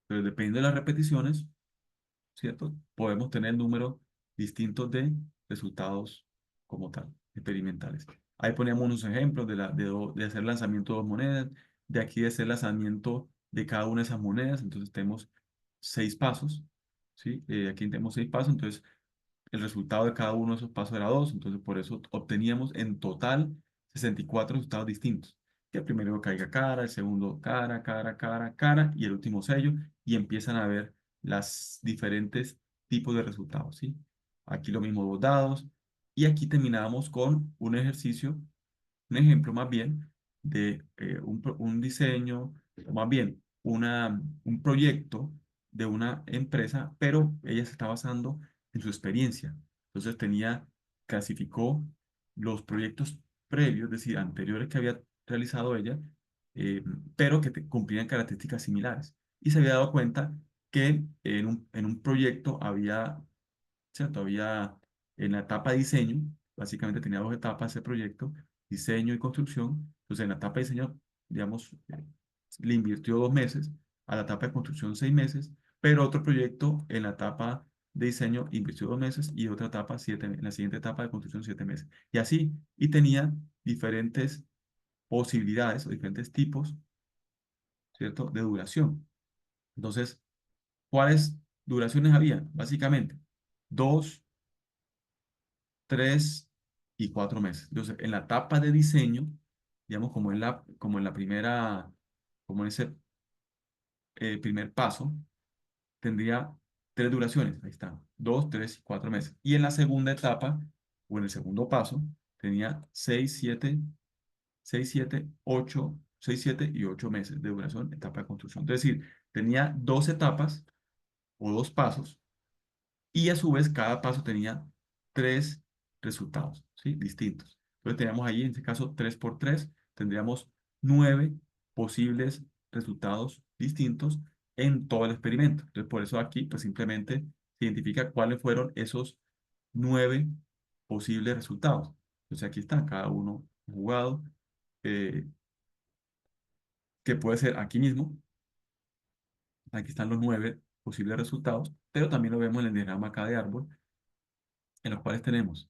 Pero dependiendo de las repeticiones, ¿cierto? Podemos tener números distintos de resultados como tal, experimentales. Ahí poníamos unos ejemplos de hacer lanzamiento de dos monedas, de aquí de hacer lanzamiento de cada una de esas monedas. Entonces tenemos 6 pasos, ¿sí? Aquí tenemos 6 pasos, entonces el resultado de cada uno de esos pasos era 2, entonces por eso obteníamos en total 64 resultados distintos. Que el primero caiga cara, el segundo cara, cara, cara, cara y el último sello y empiezan a ver las diferentes tipos de resultados, ¿sí? Aquí lo mismo, dos dados y aquí terminamos con un ejercicio, un ejemplo más bien de un diseño, o más bien un proyecto de una empresa, pero ella se está basando en su experiencia. Entonces clasificó los proyectos previos, es decir, anteriores que había realizado ella, eh, pero que cumplían características similares. Y se había dado cuenta que en un proyecto ¿cierto? Había en la etapa de diseño, básicamente tenía dos etapas ese proyecto, diseño y construcción. Entonces, en la etapa de diseño, digamos, le invirtió 2 meses, a la etapa de construcción 6 meses, pero otro proyecto en la etapa de diseño invirtió 2 meses y otra etapa, en la siguiente etapa de construcción 7 meses. Y así, y tenía diferentes posibilidades o diferentes tipos, ¿cierto?, de duración. Entonces, ¿cuáles duraciones había? Básicamente, 2, 3 y 4 meses. Entonces, en la etapa de diseño, digamos, como en la primera, como en ese primer paso, tendría tres duraciones. Ahí está, 2, 3 y 4 meses. Y en la segunda etapa, o en el segundo paso, tenía 6, 7 y 8 meses de duración, etapa de construcción. Es decir, tenía dos etapas o dos pasos y a su vez cada paso tenía tres resultados, ¿sí? Distintos. Entonces teníamos ahí, en este caso, 3 por 3 tendríamos 9 posibles resultados distintos en todo el experimento. Entonces por eso aquí, pues simplemente se identifica cuáles fueron esos 9 posibles resultados. Entonces aquí están, cada uno jugado, eh, que puede ser aquí mismo. Aquí están los 9 posibles resultados, pero también lo vemos en el diagrama acá de árbol, en los cuales tenemos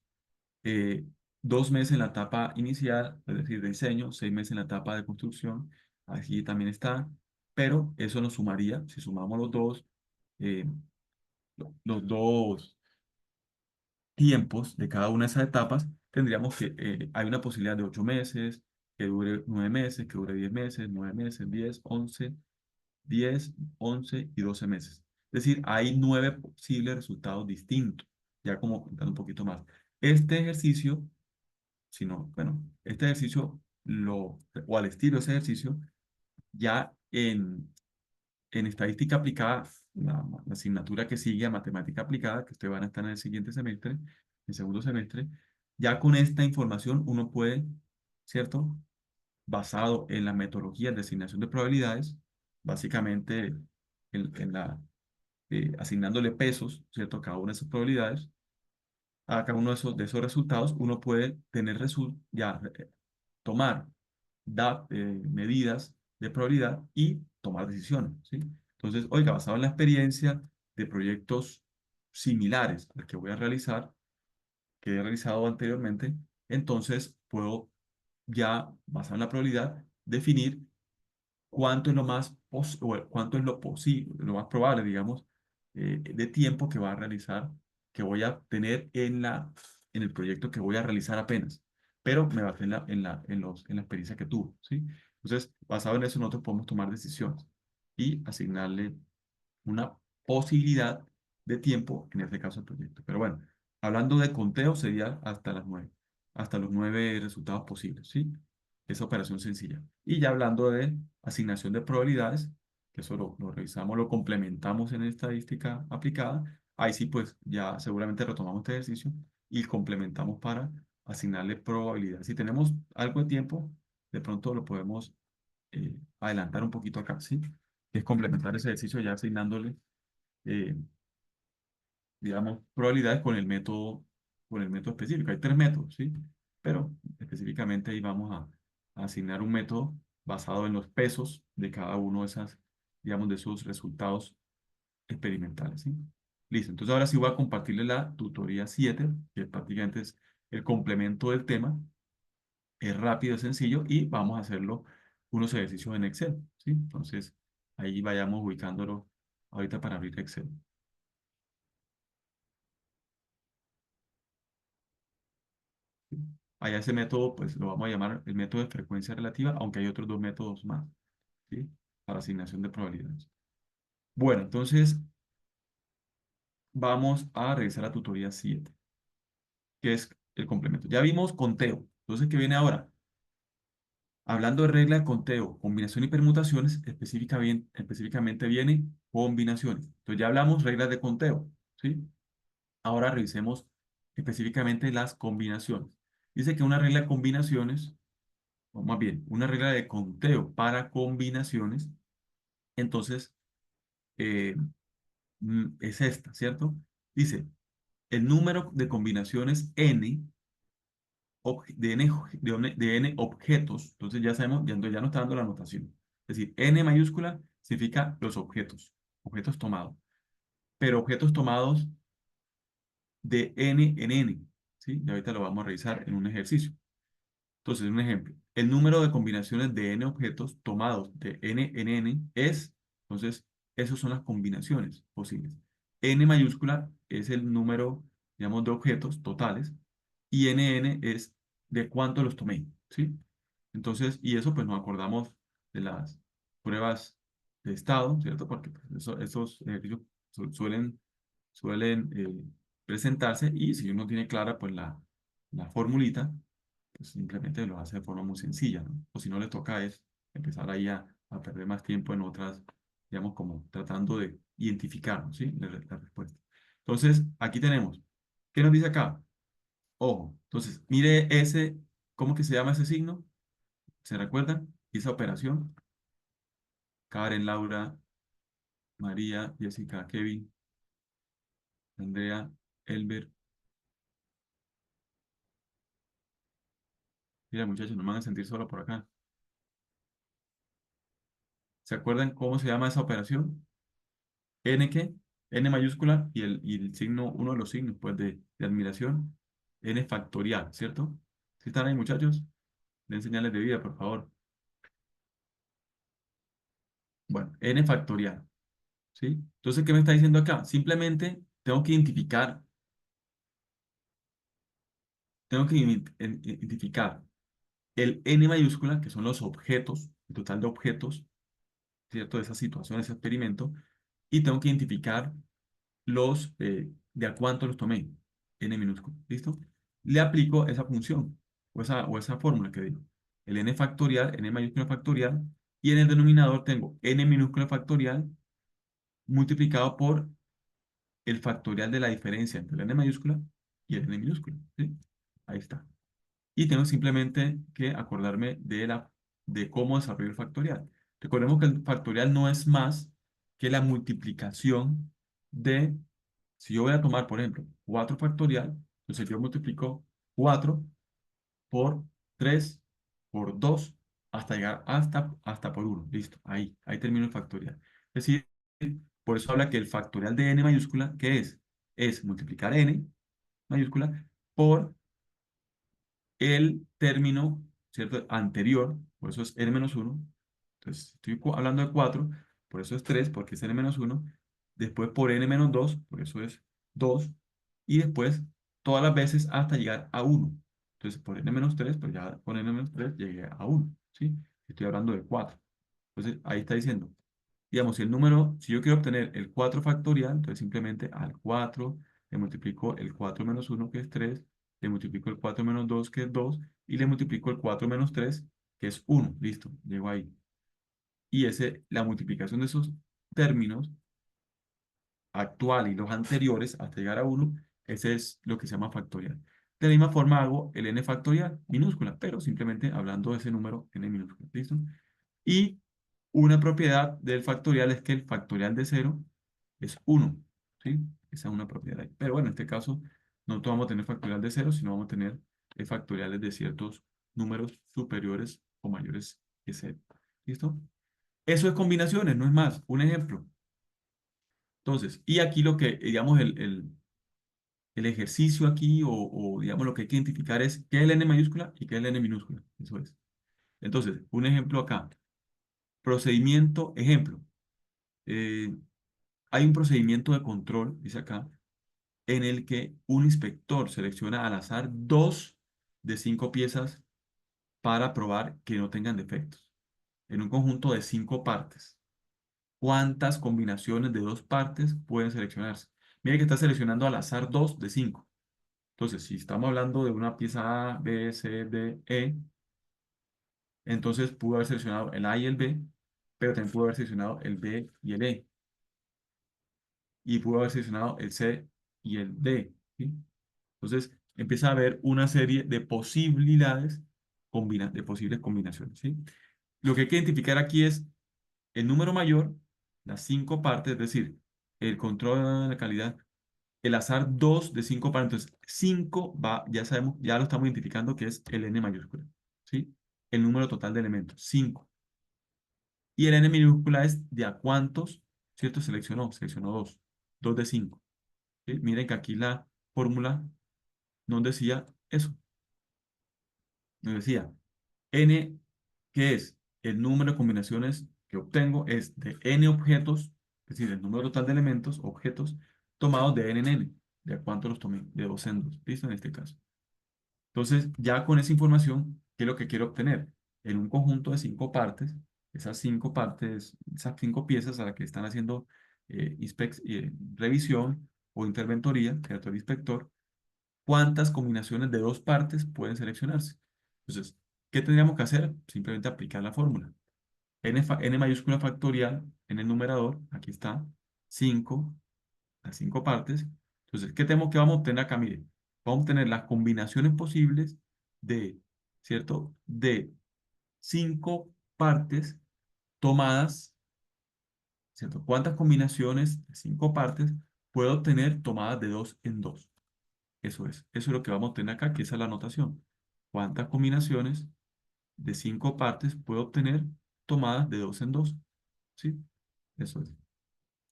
eh, 2 meses en la etapa inicial, es decir, de diseño, 6 meses en la etapa de construcción, aquí también está, pero eso nos sumaría, si sumamos eh, los dos tiempos de cada una de esas etapas, tendríamos que hay una posibilidad de 8 meses, que dure 9 meses, que dure 10 meses, 9 meses, 10, 11, 10, 11 y 12 meses. Es decir, hay 9 posibles resultados distintos, ya como contando un poquito más. Este ejercicio bueno, este ejercicio, o al estilo de ese ejercicio, ya en estadística aplicada, la asignatura que sigue a matemática aplicada, que ustedes van a estar en el siguiente semestre, en el segundo semestre, ya con esta información uno puede, ¿cierto? Basado en la metodología de asignación de probabilidades, básicamente asignándole pesos, ¿cierto? A cada una de esas probabilidades, a cada uno de esos resultados, uno puede tener ya tomar medidas de probabilidad y tomar decisiones, ¿sí? Entonces, oiga, basado en la experiencia de proyectos similares al que voy a realizar, que he realizado anteriormente, entonces puedo ya, basado en la probabilidad, definir cuánto es cuánto es lo posible, lo más probable, digamos, de tiempo que va a realizar, que voy a tener en el proyecto que voy a realizar apenas. Pero me basé en la experiencia que tuve, ¿sí? Entonces, basado en eso, nosotros podemos tomar decisiones y asignarle una posibilidad de tiempo, en este caso, al proyecto. Pero bueno, hablando de conteo, sería hasta los 9 resultados posibles, ¿sí? Esa operación sencilla. Y ya hablando de asignación de probabilidades, que eso lo revisamos, lo complementamos en estadística aplicada, ahí sí, pues ya seguramente retomamos este ejercicio y complementamos para asignarle probabilidades. Si tenemos algo de tiempo, de pronto lo podemos adelantar un poquito acá, ¿sí? Que es complementar ese ejercicio ya asignándole, eh, digamos, probabilidades con el método específico. Hay tres métodos, ¿sí? Pero específicamente ahí vamos a asignar un método basado en los pesos de cada uno de digamos, de esos resultados experimentales, ¿sí? Listo. Entonces ahora sí voy a compartirle la tutoría 7, que prácticamente es el complemento del tema. Es rápido, es sencillo y vamos a hacerlo unos ejercicios en Excel, ¿sí? Entonces ahí vayamos ubicándolo ahorita para abrir Excel. Allá ese método, pues lo vamos a llamar el método de frecuencia relativa, aunque hay otros dos métodos más, ¿sí? Para asignación de probabilidades. Bueno, entonces vamos a revisar la tutoría 7, que es el complemento. Ya vimos conteo. Entonces, ¿qué viene ahora? Hablando de regla de conteo, combinación y permutaciones, específicamente viene combinaciones. Entonces ya hablamos reglas de conteo, ¿sí? Ahora revisemos específicamente las combinaciones. Dice que una regla de combinaciones, o más bien, una regla de conteo para combinaciones, entonces eh, es esta, ¿cierto? Dice, el número de combinaciones n, de n objetos, entonces ya sabemos, ya no está dando la notación. Es decir, N mayúscula significa los objetos tomados, pero objetos tomados de N en N, ¿sí? Y ahorita lo vamos a revisar en un ejercicio. Entonces, un ejemplo, el número de combinaciones de N objetos tomados de N en N es, entonces, esas son las combinaciones posibles. N mayúscula es el número, digamos, de objetos totales y NN es de cuánto los tomé, ¿sí? Entonces, y eso pues nos acordamos de las pruebas de estado, ¿cierto? Porque pues, esos ejercicios suelen presentarse y si uno tiene clara pues la formulita, pues simplemente lo hace de forma muy sencilla, ¿no? O si no le toca es empezar ahí a perder más tiempo en otras, digamos, como tratando de identificar, ¿no? ¿Sí? La respuesta. Entonces, aquí tenemos, ¿qué nos dice acá? Ojo, entonces, mire ese, ¿cómo que se llama ese signo? ¿Se recuerdan? Esa operación, Karen, Laura, María, Jessica, Kevin, Andrea, Elber. Mira, muchachos, no me van a sentir solo por acá. ¿Se acuerdan cómo se llama esa operación? N qué, N mayúscula y el signo, uno de los signos pues, de admiración, N factorial, ¿cierto? ¿Sí están ahí, muchachos? Den señales de vida, por favor. Bueno, N factorial, ¿sí? Entonces, ¿qué me está diciendo acá? Simplemente tengo que identificar el N mayúscula, que son los objetos, el total de objetos, ¿cierto? De esa situación, ese experimento, y tengo que identificar de a cuánto los tomé, n minúsculo, ¿listo? Le aplico esa función o esa fórmula que digo. El n factorial, n mayúscula factorial, y en el denominador tengo n minúscula factorial multiplicado por el factorial de la diferencia entre el n mayúscula y el n minúscula, ¿sí? Ahí está. Y tengo simplemente que acordarme de cómo desarrollo el factorial. Recordemos que el factorial no es más que la multiplicación de, si yo voy a tomar, por ejemplo, 4 factorial, entonces yo multiplico 4 por 3 por 2 hasta llegar hasta por uno. Listo, ahí termino el factorial. Es decir, por eso habla que el factorial de n mayúscula, ¿qué es? Es multiplicar n mayúscula por el término, ¿cierto? Anterior, por eso es n-1. Entonces, estoy hablando de 4, por eso es 3, porque es n-1. Después por n-2, por eso es 2. Y después todas las veces hasta llegar a 1. Entonces, por n-3, pues ya con n-3 llegué a 1, ¿sí? Estoy hablando de 4. Entonces, ahí está diciendo, digamos, si yo quiero obtener el 4 factorial, entonces simplemente al 4 le multiplico el 4 menos 1, que es 3, le multiplico el 4 menos 2, que es 2, y le multiplico el 4 menos 3, que es 1. Listo, llego ahí. Y la multiplicación de esos términos actual y los anteriores hasta llegar a 1, ese es lo que se llama factorial. De la misma forma hago el n factorial minúscula, pero simplemente hablando de ese número n minúscula. ¿Listo? Y una propiedad del factorial es que el factorial de 0 es 1, ¿sí? Esa es una propiedad ahí. Pero bueno, en este caso no vamos a tener factorial de 0, sino vamos a tener factoriales de ciertos números superiores o mayores que 0. ¿Listo? Eso es combinaciones, no es más. Un ejemplo. Entonces, y aquí lo que, digamos, el ejercicio aquí, o digamos lo que hay que identificar es qué es el n mayúscula y qué es el n minúscula. Eso es. Entonces, un ejemplo acá. Procedimiento, ejemplo. eh, Hay un procedimiento de control, dice acá, en el que un inspector selecciona al azar 2 de 5 piezas para probar que no tengan defectos, en un conjunto de 5 partes. ¿Cuántas combinaciones de 2 partes pueden seleccionarse? Mire que está seleccionando al azar 2 de 5. Entonces, si estamos hablando de una pieza A, B, C, D, E, entonces pudo haber seleccionado el A y el B, pero también pudo haber seleccionado el B y el E. Y pudo haber seleccionado el C y el D, ¿sí? Entonces, empieza a haber una serie de posibilidades, de posibles combinaciones, ¿sí? Lo que hay que identificar aquí es el número mayor, las 5 partes, es decir, el control de la calidad, el azar 2 de 5 partes. Entonces, 5 va, ya sabemos, ya lo estamos identificando que es el n mayúscula, ¿sí? El número total de elementos, 5. Y el n minúscula es de a cuántos, ¿cierto? Seleccionó dos, dos de cinco. ¿Sí? Miren que aquí la fórmula nos decía eso, nos decía n, que es el número de combinaciones que obtengo, es de n objetos, es decir, el número total de elementos, objetos, tomados de n en n. ¿De a cuánto los tomé? De dos en dos. ¿Listo? En este caso. Entonces, ya con esa información, ¿qué es lo que quiero obtener? En un conjunto de cinco partes, esas cinco piezas a las que están haciendo revisión o interventoría, creador inspector, ¿cuántas combinaciones de dos partes pueden seleccionarse? Entonces, ¿qué tendríamos que hacer? Simplemente aplicar la fórmula. N mayúscula factorial en el numerador, aquí está, 5 las cinco partes. Entonces, ¿qué vamos a obtener acá? Mire, vamos a obtener las combinaciones posibles de, ¿cierto? De cinco partes tomadas, ¿cierto? ¿Cuántas combinaciones de cinco partes puedo obtener tomadas de dos en dos? Eso es lo que vamos a obtener acá, que esa es la anotación. ¿Cuántas combinaciones de cinco partes puedo obtener tomadas de dos en dos? ¿Sí? Eso es.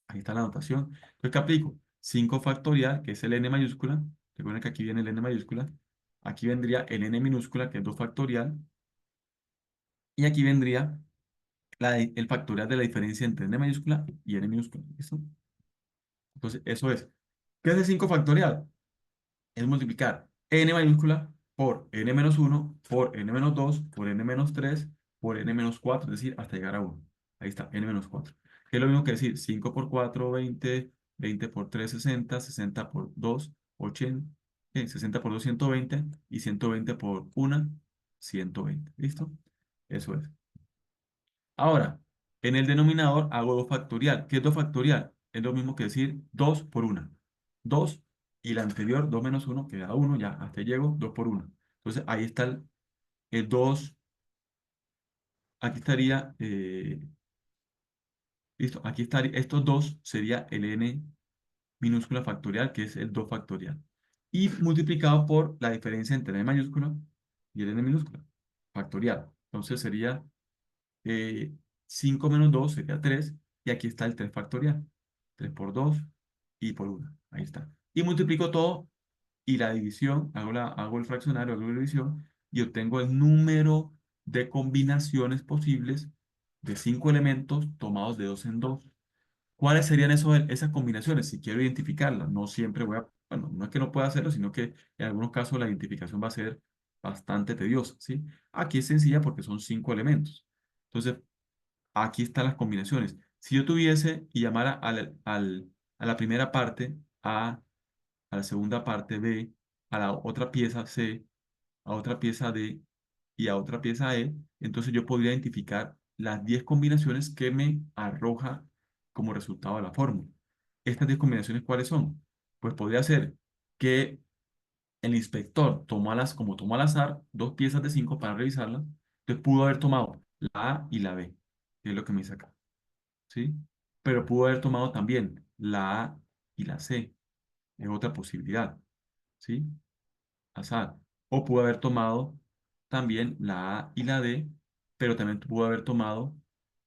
Ahí está la anotación. Entonces, ¿qué aplico? 5 factorial, que es el n mayúscula. Recuerden que aquí viene el n mayúscula. Aquí vendría el n minúscula, que es 2 factorial. Y aquí vendría el factorial de la diferencia entre n mayúscula y n minúscula. ¿Listo? Entonces, eso es. ¿Qué es el 5 factorial? Es multiplicar n mayúscula por n menos uno por n menos 2 por n menos 3 por n menos 4 es decir, hasta llegar a uno. Ahí está, n menos 4. Que es lo mismo que decir 5 por 4 20 20 por 3 60 60 por 2 80, 60 por 2 120 y 120 por 1, 120. ¿Listo? Eso es. Ahora, en el denominador hago 2 factorial. ¿Qué es 2 factorial? Es lo mismo que decir 2 por 1. 2 y la anterior, 2 menos uno que da uno ya, hasta ahí llego, 2 por uno. Entonces, ahí está el 2, aquí estaría, listo, aquí estaría, estos dos sería el n minúscula factorial, que es el 2 factorial. Y multiplicado por la diferencia entre n mayúscula y el n minúscula, factorial. Entonces sería eh, 5 menos 2 sería 3 y aquí está el 3 factorial. 3 por 2 y por 1. Ahí está. Y multiplico todo y la división, hago el fraccionario, hago la división y obtengo el número de combinaciones posibles de 5 elementos tomados de 2 en 2. ¿Cuáles serían esas combinaciones? Si quiero identificarlas, no siempre bueno, no es que no pueda hacerlo, sino que en algunos casos la identificación va a ser bastante tediosa, ¿sí? Aquí es sencilla porque son 5 elementos. Entonces, aquí están las combinaciones. Si yo tuviese y llamara a la primera parte A, a la segunda parte B, a la otra pieza C, a otra pieza D y a otra pieza E, entonces yo podría identificar las 10 combinaciones que me arroja como resultado de la fórmula. ¿Estas 10 combinaciones cuáles son? Pues podría ser que el inspector como tomó al azar dos piezas de 5 para revisarlas, entonces pudo haber tomado la A y la B, que es lo que me dice acá. ¿Sí? Pero pudo haber tomado también la A y la C, es otra posibilidad, ¿sí? Azar. O pudo haber tomado también la A y la D, pero también pudo haber tomado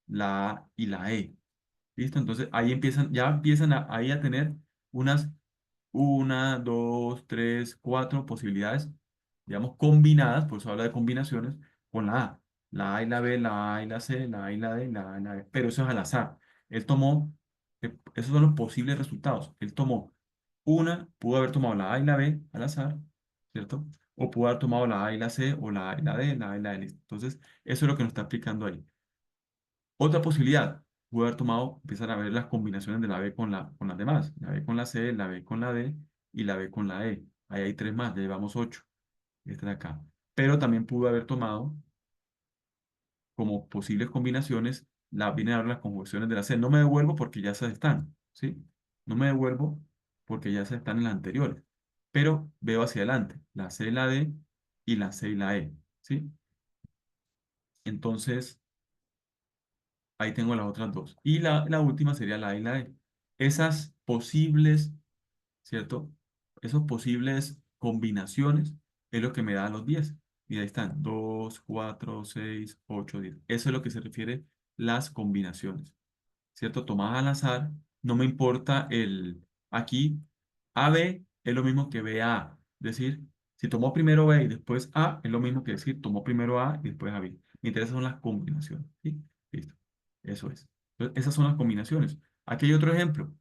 la A y la E. ¿Listo? Entonces ya empiezan ahí a tener unas una, dos, tres, cuatro posibilidades, digamos, combinadas, por eso habla de combinaciones, con la A. La A y la B, la A y la C, la A y la D, la A y la B. Pero eso es al azar. Él tomó, esos son los posibles resultados. Él tomó pudo haber tomado la A y la B al azar, ¿cierto? O pudo haber tomado la A y la C, o la A y la D, la A y la D. Listo. Entonces, eso es lo que nos está aplicando ahí. Otra posibilidad, pudo haber tomado, empezar a ver las combinaciones de la B con las demás. La B con la C, la B con la D y la B con la E. Ahí hay tres más, ya llevamos ocho. Esta de acá. Pero también pudo haber tomado como posibles combinaciones, vienen ahora las conjugaciones de la C. No me devuelvo porque ya se están, ¿sí? No me devuelvo porque ya se están en las anteriores. Pero veo hacia adelante, la C y la D y la C y la E, ¿sí? Entonces, ahí tengo las otras dos. Y la última sería la A y la E. Esas posibles, ¿cierto? Esas posibles combinaciones es lo que me da los 10. Y ahí están, 2 4 6 8 10. Eso es lo que se refiere las combinaciones, ¿cierto? Tomadas al azar, no me importa aquí, AB es lo mismo que BA, es decir, si tomó primero B y después A, es lo mismo que decir tomó primero A y después AB. Me interesan son las combinaciones, ¿sí? Listo, eso es. Entonces, esas son las combinaciones. Aquí hay otro ejemplo,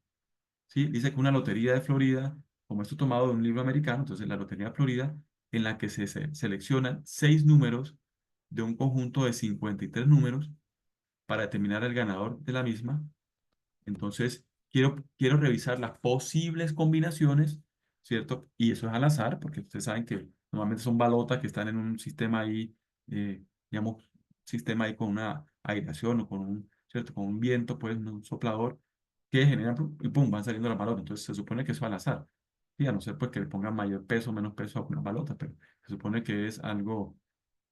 ¿sí? Dice que una lotería de Florida, como esto tomado de un libro americano, entonces la lotería de Florida, en la que se seleccionan 6 números de un conjunto de 53 números para determinar el ganador de la misma. Entonces, quiero revisar las posibles combinaciones, ¿cierto? Y eso es al azar, porque ustedes saben que normalmente son balotas que están en un sistema ahí, digamos, sistema ahí con una aireación o con un, ¿cierto? Con un viento, pues, un soplador, que genera, y pum, van saliendo las balotas. Entonces, se supone que eso es al azar. Y a no ser pues que le pongan mayor peso o menos peso a una balota, pero se supone que es algo,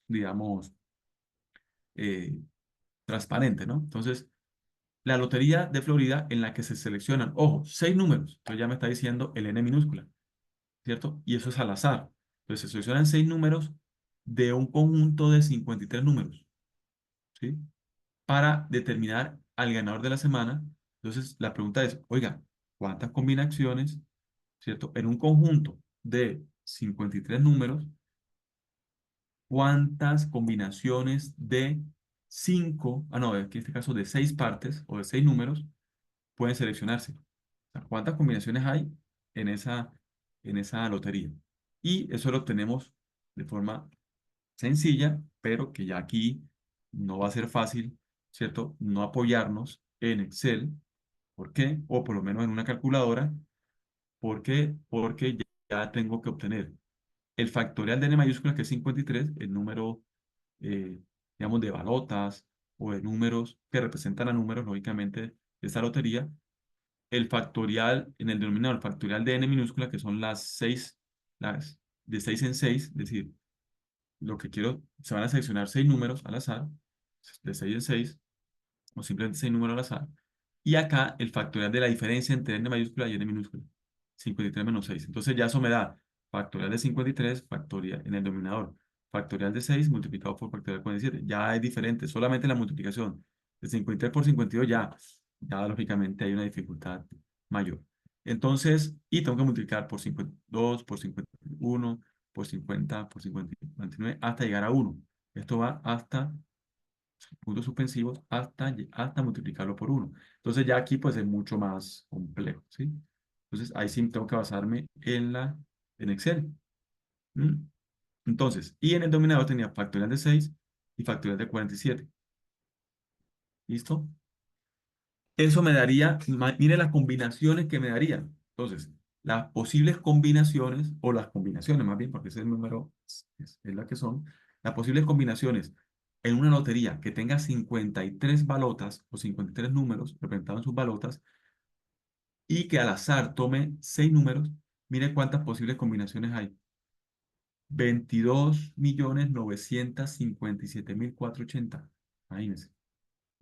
digamos, eh, transparente, ¿no? Entonces, la lotería de Florida en la que se seleccionan, ojo, 6 números, entonces ya me está diciendo el N minúscula, ¿cierto? Y eso es al azar. Entonces se seleccionan 6 números de un conjunto de 53 números, ¿sí? Para determinar al ganador de la semana. Entonces la pregunta es, oiga, ¿cuántas combinaciones, ¿cierto? En un conjunto de 53 números, ¿cuántas combinaciones de 5, no, en este caso de 6 partes o de 6 números pueden seleccionarse? Sea, ¿cuántas combinaciones hay en esa lotería? Y eso lo tenemos de forma sencilla, pero que ya aquí no va a ser fácil, ¿cierto? No apoyarnos en Excel. ¿Por qué? O por lo menos en una calculadora. ¿Por qué? Porque ya tengo que obtener el factorial de n mayúscula, que es 53, el número, eh, digamos, de balotas o de números que representan a números, lógicamente, de esta lotería, el factorial en el denominador, el factorial de n minúscula, que son las de 6 en 6, es decir, lo que quiero, se van a seleccionar 6 números al azar, de 6 en 6 o simplemente 6 números al azar. Y acá el factorial de la diferencia entre n mayúscula y n minúscula, 53 menos 6. Entonces ya eso me da factorial de 53 factorial en el denominador, factorial de 6 multiplicado por factorial de 47. Ya es diferente, solamente la multiplicación de 53 por 52 ya lógicamente hay una dificultad mayor. Entonces, y tengo que multiplicar por 52, por 51, por 50, por 59, hasta llegar a 1. Esto va hasta puntos suspensivos hasta multiplicarlo por 1. Entonces ya aquí pues es mucho más complejo, ¿sí? Entonces ahí sí tengo que basarme en Excel. ¿Mm? Entonces, y en el denominador tenía factorial de 6 y factorial de 47. ¿Listo? Eso me daría, mire las combinaciones que me darían. Entonces, las posibles combinaciones, o las combinaciones más bien, porque ese número es la que son, las posibles combinaciones en una lotería que tenga 53 balotas o 53 números representados en sus balotas y que al azar tome 6 números, mire cuántas posibles combinaciones hay. 22.957.480. Imagínense.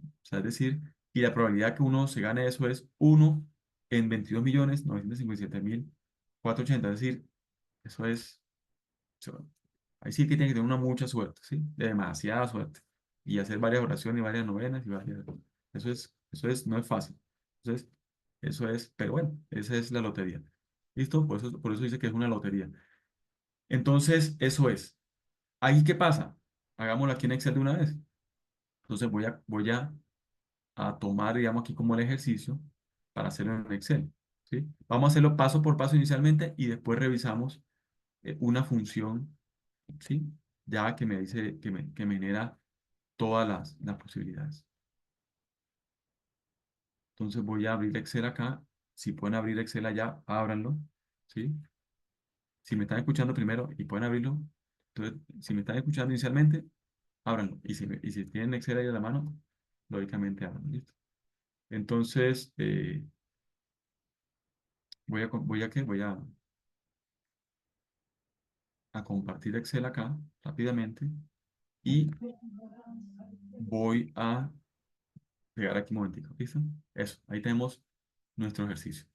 O sea, es decir, y la probabilidad que uno se gane eso es 1 en 22.957.480. Es decir, eso es, eso- ahí sí que tiene que tener una mucha suerte, ¿sí? Demasiada suerte. Y hacer varias oraciones y varias novenas y varias. No es fácil. Entonces, eso es, pero bueno, esa es la lotería. ¿Listo? Por eso dice que es una lotería. Entonces, eso es. ¿Ahí qué pasa? Hagámoslo aquí en Excel de una vez. Entonces, voy a tomar, digamos, aquí como el ejercicio para hacerlo en Excel, ¿sí? Vamos a hacerlo paso por paso inicialmente y después revisamos una función, ¿sí? Ya que me dice, que me genera todas las posibilidades. Entonces voy a abrir Excel acá. Si pueden abrir Excel allá, ábranlo, ¿sí? Si me están escuchando primero y pueden abrirlo, entonces, si me están escuchando inicialmente, ábranlo. Y si tienen Excel ahí a la mano, lógicamente ábranlo, ¿listo? Entonces, voy a compartir Excel acá rápidamente y voy a pegar aquí un momentico, ¿listo? Eso, ahí tenemos nuestro ejercicio.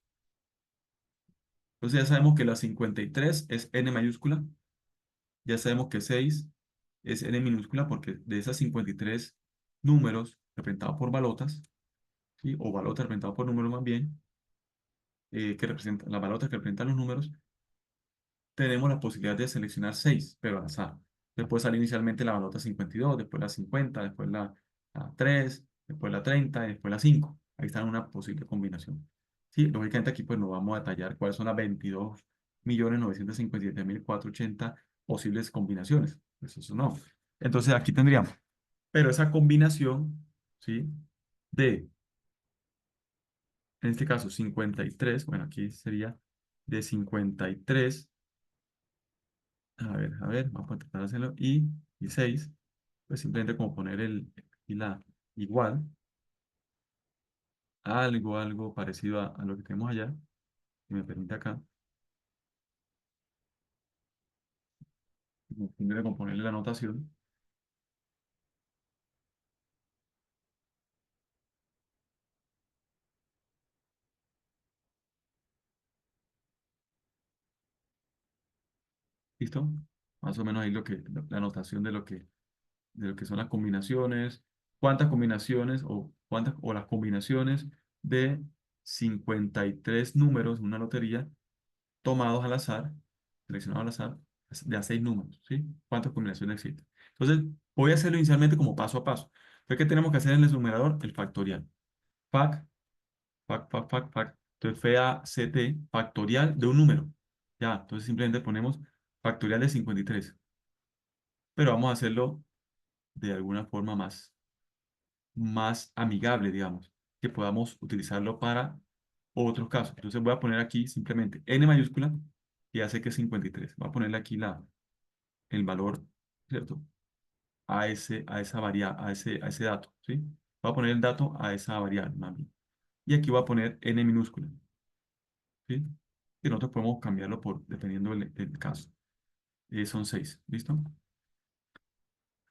Entonces ya sabemos que la 53 es N mayúscula, ya sabemos que 6 es N minúscula porque de esas 53 números representado por balotas, ¿sí? O balotas representadas por números más bien, que representan, las balotas que representan los números, tenemos la posibilidad de seleccionar 6, pero al azar. Después sale inicialmente la balota 52, después la 50, después la 3, después la 30 y después la 5. Ahí está una posible combinación. Sí, lógicamente aquí pues no vamos a detallar cuáles son las 22.957.480 posibles combinaciones. Pues eso no. Entonces aquí tendríamos, pero esa combinación, ¿sí? De, en este caso, 53, bueno, aquí sería de 53. A ver, vamos a tratar de hacerlo. Y 6, pues simplemente como poner y la igual, algo parecido a lo que tenemos allá, que me permite acá, simplemente como ponerle la notación, ¿listo? Más o menos ahí la anotación de lo que son las combinaciones, cuántas combinaciones o las combinaciones de 53 números en una lotería tomados al azar, seleccionados al azar, de a 6 números, ¿sí? ¿Cuántas combinaciones existen? Entonces, voy a hacerlo inicialmente como paso a paso. Entonces, ¿qué tenemos que hacer en el numerador? El factorial. Fac, fac. Entonces, FACT, factorial de un número. Ya, entonces simplemente ponemos factorial de 53. Pero vamos a hacerlo de alguna forma más amigable, digamos, que podamos utilizarlo para otros casos. Entonces voy a poner aquí simplemente n mayúscula y hace que es 53. Voy a ponerle aquí el valor, ¿cierto? A ese dato, ¿sí? Voy a poner el dato a esa variable, más bien. Y aquí voy a poner n minúscula, ¿sí? Que nosotros podemos cambiarlo dependiendo del caso. Son 6, ¿listo?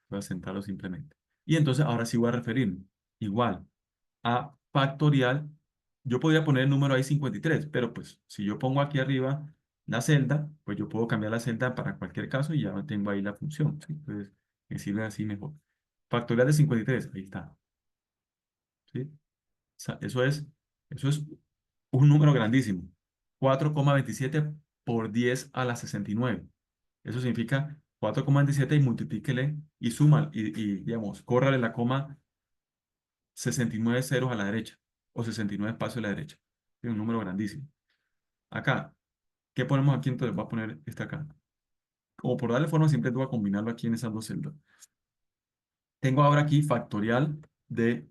Voy a sentarlo simplemente. Y entonces ahora sí voy a referirme. Igual a factorial, yo podría poner el número ahí 53, pero pues si yo pongo aquí arriba la celda, pues yo puedo cambiar la celda para cualquier caso y ya tengo ahí la función, ¿sí? Entonces, me sirve así mejor. Factorial de 53, ahí está, ¿sí? Eso es un número grandísimo. 4,27 por 10 a la 69. Eso significa 4,27 y multiplíquele y suma digamos, córrale la coma 69 ceros a la derecha o 69 espacios a la derecha. Es un número grandísimo. Acá, ¿qué ponemos aquí? Entonces voy a poner este acá. Como por darle forma, siempre voy a combinarlo aquí en esas dos celdas. Tengo ahora aquí factorial de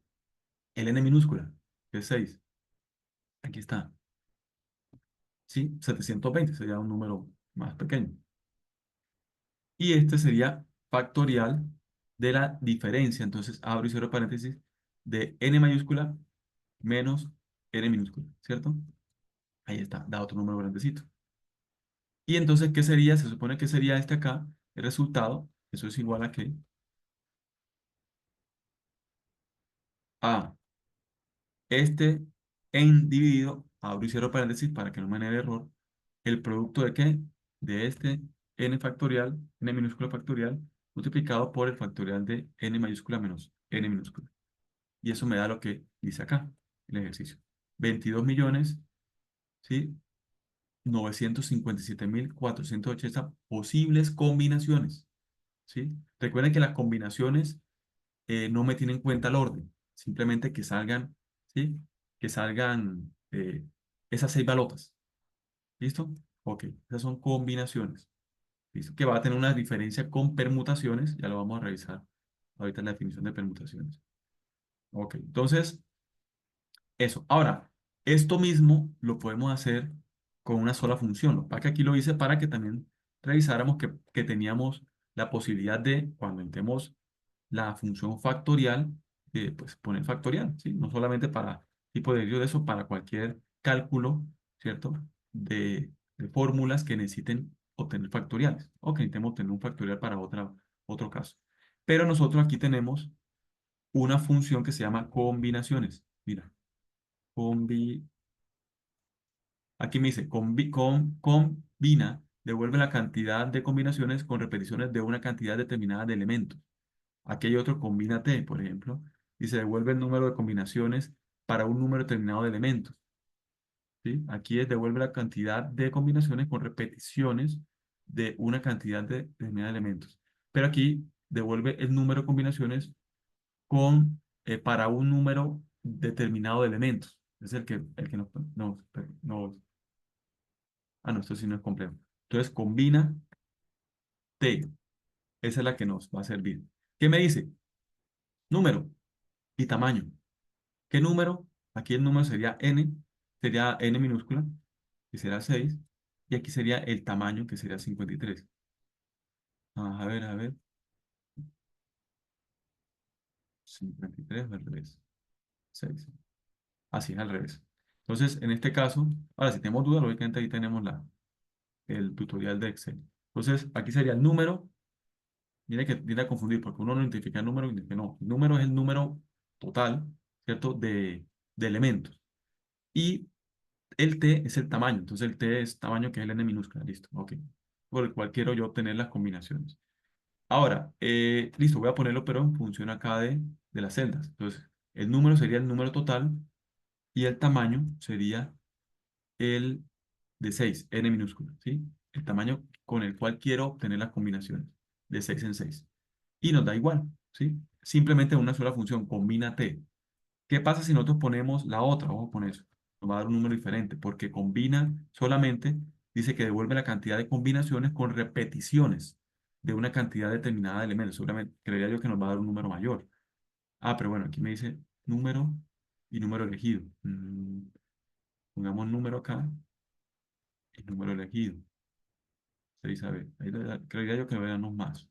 el n minúscula, que es 6. Aquí está. ¿Sí? 720 sería un número más pequeño. Y este sería factorial de la diferencia. Entonces abro y cierro paréntesis de n mayúscula menos n minúscula, ¿cierto? Ahí está, da otro número grandecito. Y entonces, ¿qué sería? Se supone que sería este acá, el resultado. Eso es igual a qué? A este en dividido, abro y cierro paréntesis para que no me genere error, el producto de qué? De este n factorial, n minúscula factorial, multiplicado por el factorial de n mayúscula menos n minúscula. Y eso me da lo que dice acá, el ejercicio. 22 millones, ¿sí? 957.480 posibles combinaciones, ¿sí? Recuerden que las combinaciones no me tienen en cuenta el orden, simplemente que salgan, ¿sí? Que salgan esas 6 balotas, ¿listo? Ok, esas son combinaciones, ¿listo? Que va a tener una diferencia con permutaciones, ya lo vamos a revisar ahorita en la definición de permutaciones. Ok, entonces, eso. Ahora, esto mismo lo podemos hacer con una sola función. Lo que pasa es que aquí lo hice para que también revisáramos que teníamos la posibilidad de, cuando entremos la función factorial, pues poner factorial, ¿sí? No solamente para tipo de eso, para cualquier cálculo, ¿cierto? De fórmulas que necesiten obtener factoriales o que necesitemos obtener un factorial para otro caso. Pero nosotros aquí tenemos una función que se llama combinaciones. Mira, combi, aquí me dice, combina, devuelve la cantidad de combinaciones con repeticiones de una cantidad determinada de elementos. Aquí hay otro combínate, por ejemplo. y se devuelve el número de combinaciones para un número determinado de elementos. ¿Sí? Aquí es devuelve la cantidad de combinaciones con repeticiones de una cantidad de determinados elementos. Pero aquí devuelve el número de combinaciones para un número determinado de elementos. Es el que no, esto sí no es complejo. Entonces combina T. Esa es la que nos va a servir. ¿Qué me dice? Número y tamaño. ¿Qué número? Aquí el número sería n minúscula, que será 6 y aquí sería el tamaño, que sería 53. A ver, 53 al revés, 6. Así es al revés. Entonces, en este caso, ahora si tenemos duda, lógicamente ahí tenemos el tutorial de Excel. Entonces, aquí sería el número. Mira que tiende a confundir, porque uno no identifica el número y dice que no. El número es el número total, ¿cierto? De elementos. Y el T es el tamaño. Entonces, el T es tamaño que es el n minúscula. Listo. Ok. Por el cual quiero yo obtener las combinaciones. Ahora, listo, voy a ponerlo, pero en función acá de las celdas. Entonces, el número sería el número total y el tamaño sería el de 6 n minúscula, ¿sí? El tamaño con el cual quiero obtener las combinaciones de 6 en 6 y nos da igual, ¿sí? Simplemente una sola función, combina T. ¿Qué pasa si nosotros ponemos la otra? Vamos a poner eso. Nos va a dar un número diferente porque combina solamente, dice que devuelve la cantidad de combinaciones con repeticiones de una cantidad determinada de elementos. Seguramente creería yo que nos va a dar un número mayor. Ah, pero bueno, aquí me dice número y número elegido. Pongamos número acá y número elegido. 6, a ver, ahí creería yo que va a darnos más.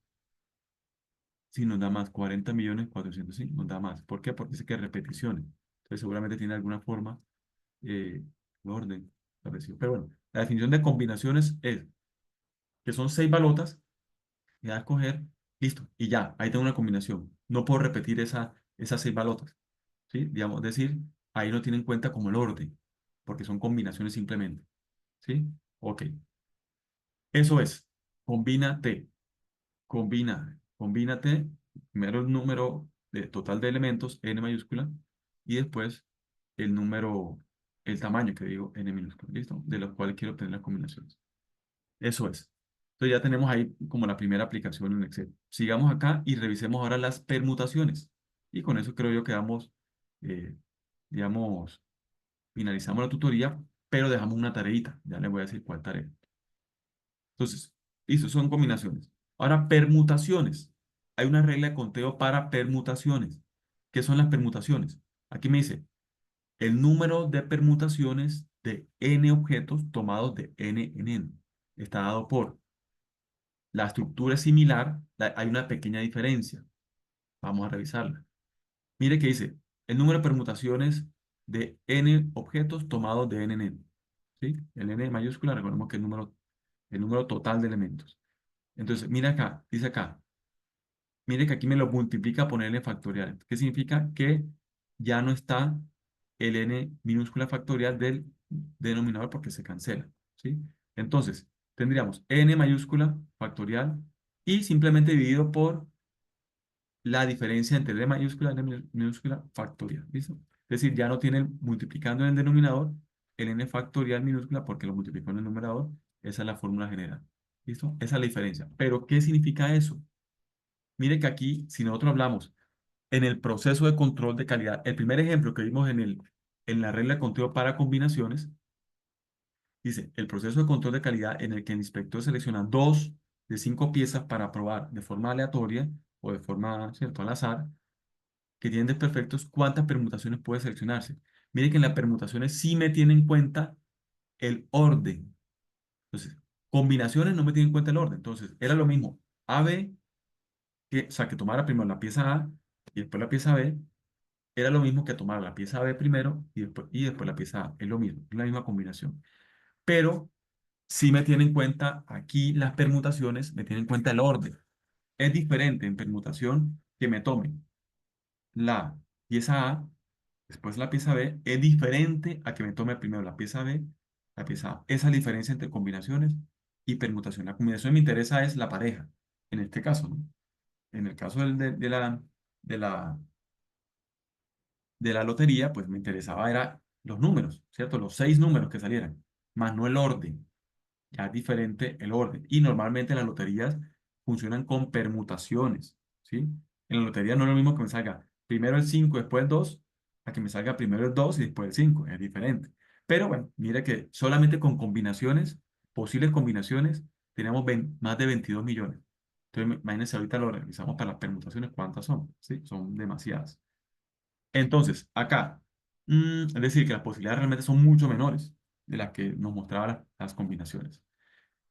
Sí, nos da más, 40.400.000, sí, nos da más. ¿Por qué? Porque dice que repeticiones. Entonces seguramente tiene alguna forma de orden establecido. Pero bueno, la definición de combinaciones es que son 6 balotas, me da a escoger, listo, y ya, ahí tengo una combinación. No puedo repetir esas 6 balotas, ¿sí? Digamos, decir, ahí no tiene en cuenta como el orden, porque son combinaciones simplemente, ¿sí? Ok, eso es, combínate. Combínate primero el número total de elementos, n mayúscula, y después el tamaño que digo, n minúscula, ¿listo? De los cuales quiero obtener las combinaciones. Eso es. Entonces ya tenemos ahí como la primera aplicación en Excel. Sigamos acá y revisemos ahora las permutaciones. Y con eso creo yo que eh, digamos, finalizamos la tutoría, pero dejamos una tareita. Ya les voy a decir cuál tarea. Entonces, listo, son combinaciones. Ahora, permutaciones. Hay una regla de conteo para permutaciones. ¿Qué son las permutaciones? Aquí me dice el número de permutaciones de n objetos tomados de n en n. Está dado por la estructura es similar, hay una pequeña diferencia. Vamos a revisarla. Mire que dice el número de permutaciones de n objetos tomados de n en n. ¿Sí? El n mayúscula, recordemos que es el número total de elementos. Entonces, mira acá, dice acá, mire que aquí me lo multiplica a ponerle factorial. ¿Qué significa? Que ya no está el n minúscula factorial del denominador porque se cancela, ¿sí? Entonces, tendríamos n mayúscula factorial y simplemente dividido por la diferencia entre n mayúscula y n minúscula factorial, ¿listo? Es decir, ya no tiene multiplicando en el denominador el n factorial minúscula porque lo multiplicó en el numerador. Esa es la fórmula general, ¿listo? Esa es la diferencia. Pero, ¿qué significa eso? Mire que aquí, si nosotros hablamos en el proceso de control de calidad, el primer ejemplo que vimos en la regla de conteo para combinaciones, dice, el proceso de control de calidad en el que el inspector selecciona 2 de 5 piezas para probar de forma aleatoria o de forma, ¿cierto?, al azar, que tienen desperfectos, ¿cuántas permutaciones puede seleccionarse? Mire que en las permutaciones sí me tiene en cuenta el orden. Entonces, combinaciones no me tienen en cuenta el orden. Entonces, era lo mismo. AB, o sea, que tomara primero la pieza A y después la pieza B, era lo mismo que tomar la pieza B primero y después la pieza A. Es lo mismo, es la misma combinación. Pero sí me tiene en cuenta aquí las permutaciones, me tiene en cuenta el orden. Es diferente en permutación que me tome la pieza A, después la pieza B, es diferente a que me tome primero la pieza B, la pieza A. Esa es la diferencia entre combinaciones y permutación. La combinación que me interesa es la pareja, en este caso, ¿no? En el caso de la de la lotería, pues me interesaba era los números, ¿cierto? Los 6 números que salieran, más no el orden. Ya es diferente el orden. Y normalmente las loterías funcionan con permutaciones, ¿sí? En la lotería no es lo mismo que me salga primero el 5 después el 2 a que me salga primero el 2 y después el 5. Es diferente. Pero bueno, mire que solamente con combinaciones, posibles combinaciones, tenemos más de 22 millones. Entonces, imagínense, ahorita lo revisamos para las permutaciones, ¿cuántas son? ¿Sí? Son demasiadas. Entonces, acá, es decir, que las posibilidades realmente son mucho menores de las que nos mostraban las combinaciones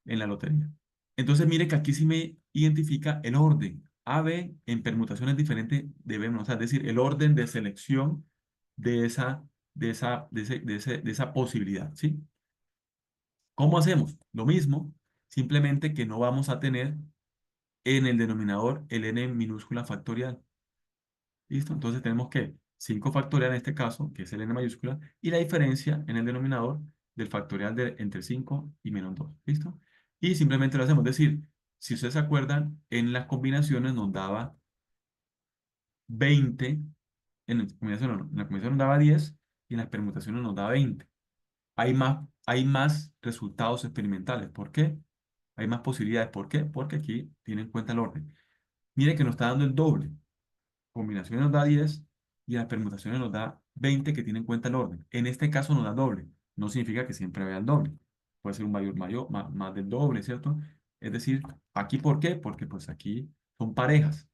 en la lotería. Entonces, mire que aquí sí me identifica el orden. A, B en permutaciones diferentes debemos, o sea, es decir, el orden de selección de esa posibilidad, ¿sí? ¿Cómo hacemos? Lo mismo, simplemente que no vamos a tener en el denominador el n minúscula factorial. ¿Listo? Entonces tenemos que 5 factorial en este caso, que es el n mayúscula, y la diferencia en el denominador del factorial de entre 5 y -2. ¿Listo? Y simplemente lo hacemos. Es decir, si ustedes se acuerdan, en las combinaciones nos daba 20, en la combinación nos daba 10 y en las permutaciones nos daba 20. Hay más resultados experimentales. ¿Por qué? Hay más posibilidades. ¿Por qué? Porque aquí tiene en cuenta el orden. Mire que nos está dando el doble. Combinaciones nos da 10 y las permutaciones nos da 20 que tienen en cuenta el orden. En este caso nos da doble. No significa que siempre vea el doble. Puede ser un mayor, más del doble, ¿cierto? Es decir, aquí ¿por qué? Porque pues aquí son parejas,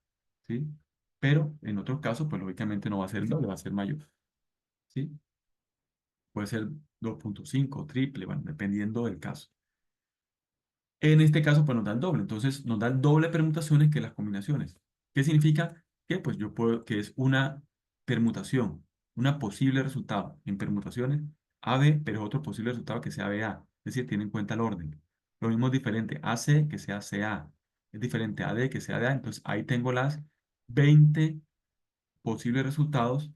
¿sí? Pero en otros casos, pues lógicamente no va a ser el doble, va a ser mayor, ¿sí? Puede ser 2,5 triple, bueno, dependiendo del caso. En este caso, pues nos da el doble. Entonces, nos da el doble de permutaciones que las combinaciones. ¿Qué significa? Que pues yo puedo, que es una permutación, una posible resultado en permutaciones AB, pero es otro posible resultado que sea BA. Es decir, tiene en cuenta el orden. Lo mismo es diferente AC que sea CA. Es diferente AD que sea DA. Entonces, ahí tengo las 20 posibles resultados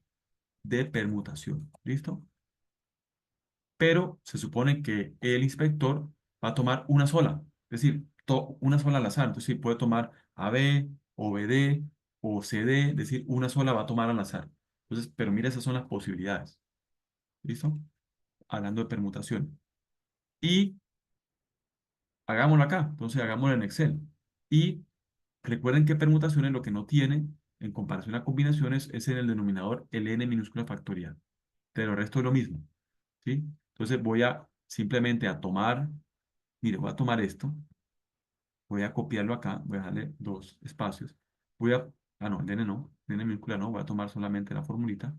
de permutación. ¿Listo? Pero se supone que el inspector va a tomar una sola, es decir, una sola al azar. Entonces, sí, puede tomar AB o BD o CD, es decir, una sola va a tomar al azar. Entonces, pero mira, esas son las posibilidades. ¿Listo? Hablando de permutación. Y hagámoslo acá. Entonces, hagámoslo en Excel. Y recuerden que permutaciones lo que no tiene en comparación a combinaciones es en el denominador el n minúscula factorial. Pero el resto es lo mismo. ¿Sí? Entonces, voy a simplemente a tomar. Mire, voy a tomar esto, voy a copiarlo acá, voy a darle dos espacios. Voy a, no, el n no, el n minúscula no, voy a tomar solamente la formulita.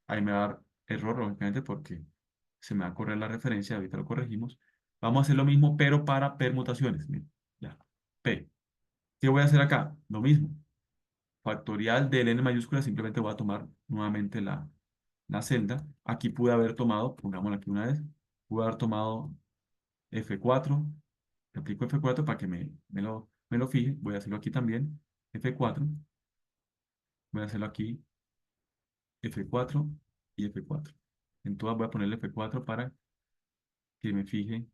Ahí me va a dar error, lógicamente, porque se me va a correr la referencia, ahorita lo corregimos. Vamos a hacer lo mismo, pero para permutaciones. Mire, ya, P. ¿Qué voy a hacer acá? Lo mismo. Factorial del n mayúscula, simplemente voy a tomar nuevamente la celda. Aquí pude haber tomado, pongámoslo aquí una vez, pude haber tomado F4. Le aplico F4 para que me lo fije. Voy a hacerlo aquí también. F4. Voy a hacerlo aquí. F4 y F4. En todas voy a ponerle F4 para que me fije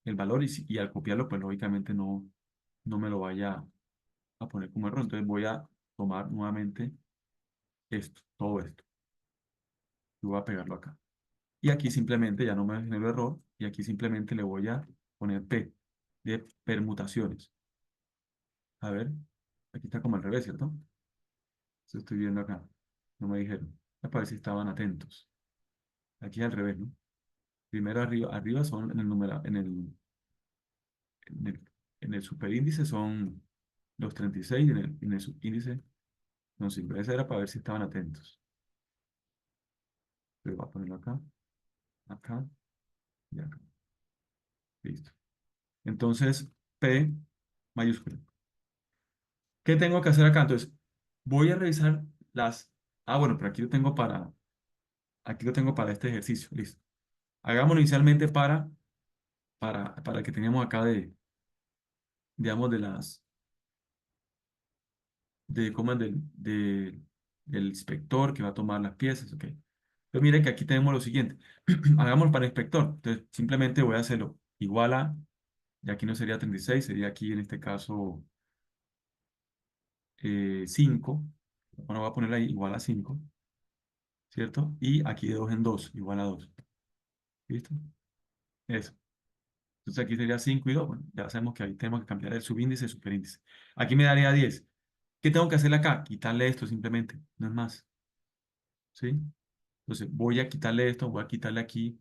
el valor y al copiarlo, pues lógicamente no me lo vaya a poner como error. Entonces voy a tomar nuevamente esto, todo esto. Y voy a pegarlo acá. Y aquí simplemente ya no me genero error. Y aquí simplemente le voy a poner P de permutaciones. A ver, aquí está como al revés, ¿cierto? Eso estoy viendo acá. No me dijeron. Para ver si estaban atentos. Aquí al revés, ¿no? Primero arriba son en el número, en el, en el superíndice son los 36 y en el subíndice no 5. Esa era para ver si estaban atentos. Pero voy a ponerlo acá, acá y acá. Listo. Entonces, P mayúscula. ¿Qué tengo que hacer acá? Entonces, voy a revisar las. Ah, bueno, pero aquí lo tengo para este ejercicio. Listo. Hagámoslo inicialmente para que tengamos acá digamos, ¿cómo es? Del inspector que va a tomar las piezas, ¿ok? Entonces, mire que aquí tenemos lo siguiente. Hagámoslo para el inspector. Entonces, simplemente voy a hacerlo igual a, y aquí no sería 36, sería aquí en este caso 5. Bueno, voy a poner ahí igual a 5. ¿cierto? Y aquí de 2 en 2, igual a 2. ¿Listo? Eso. Entonces aquí sería 5 y 2. Bueno, ya sabemos que ahí tenemos que cambiar el subíndice y superíndice. Aquí me daría 10. ¿Qué tengo que hacerle acá? Quitarle esto simplemente, no es más. ¿Sí? Entonces voy a quitarle esto, voy a quitarle aquí,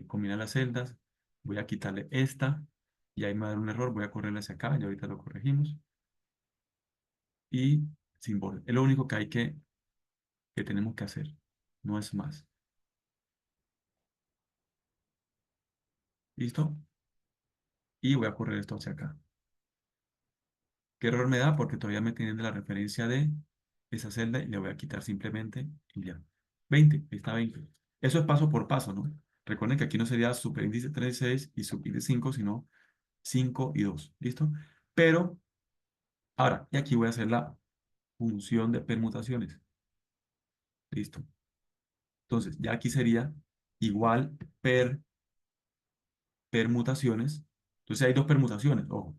combinar las celdas, voy a quitarle esta, y ahí me va a dar un error, voy a correrle hacia acá, y ahorita lo corregimos, y sin borde. Es lo único que tenemos que hacer, no es más. ¿Listo? Y voy a correr esto hacia acá. ¿Qué error me da? Porque todavía me tienen de la referencia de esa celda y le voy a quitar simplemente y ya. 20, ahí está 20. Eso es paso por paso, ¿no? Recuerden que aquí no sería superíndice 3 y 6 y subíndice 5, sino 5 y 2. ¿Listo? Pero ahora, y aquí voy a hacer la función de permutaciones. ¿Listo? Entonces, ya aquí sería igual permutaciones. Entonces hay dos permutaciones, ojo.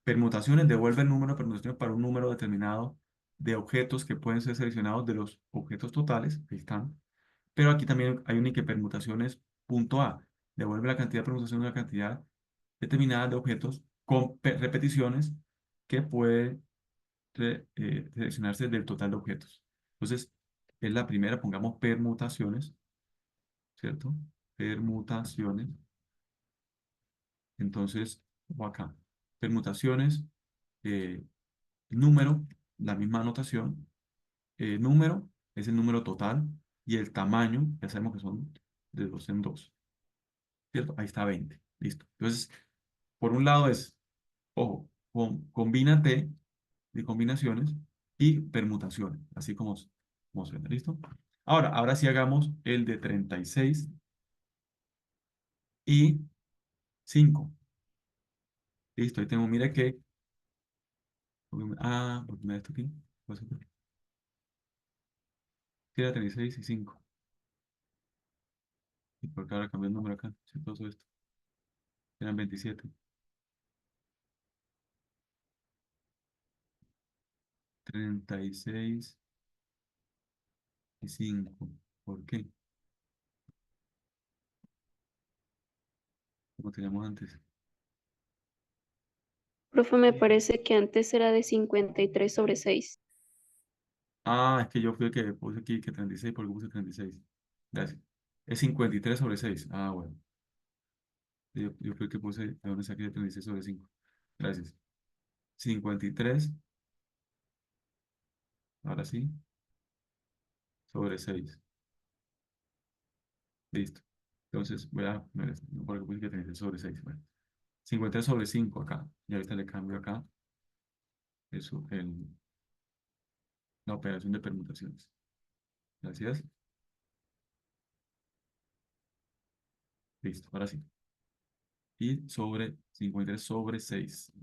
Permutaciones devuelve el número de permutaciones para un número determinado de objetos que pueden ser seleccionados de los objetos totales, ahí están. Pero aquí también hay una que permutaciones punto A, devuelve la cantidad de permutaciones de una cantidad determinada de objetos con repeticiones que puede seleccionarse del total de objetos. Entonces, es la primera, pongamos permutaciones, ¿cierto? Permutaciones. Entonces, o acá, permutaciones, eh, número, la misma anotación, número es el número total y el tamaño, ya sabemos que son de 2 en 2, ¿cierto? Ahí está 20, listo. Entonces, por un lado es, ojo, combínate de combinaciones y permutaciones, así como suena, ¿listo? Ahora sí hagamos el de 36 y 5. Listo, ahí tengo, mira que, porque me da esto aquí. Pues, era 36 y 5. ¿Y por qué ahora cambié el número acá? Si todo esto. Eran 27. 36 y 5. ¿Por qué? Como teníamos antes. Profe, me parece que antes era de 53/6. Es que yo fui el que puse aquí que 36 porque puse 36. Gracias. Es 53/6. Bueno. Yo fui el que puse, ¿de dónde saqué 36/5? Gracias. 53, ahora sí, sobre 6. Listo. Entonces voy a poner esto, no porque puse que 36/6. Bueno. 53/5 acá. Y ahorita le cambio acá eso, la operación de permutaciones. Gracias. Listo, ahora sí. Y sobre 53/6.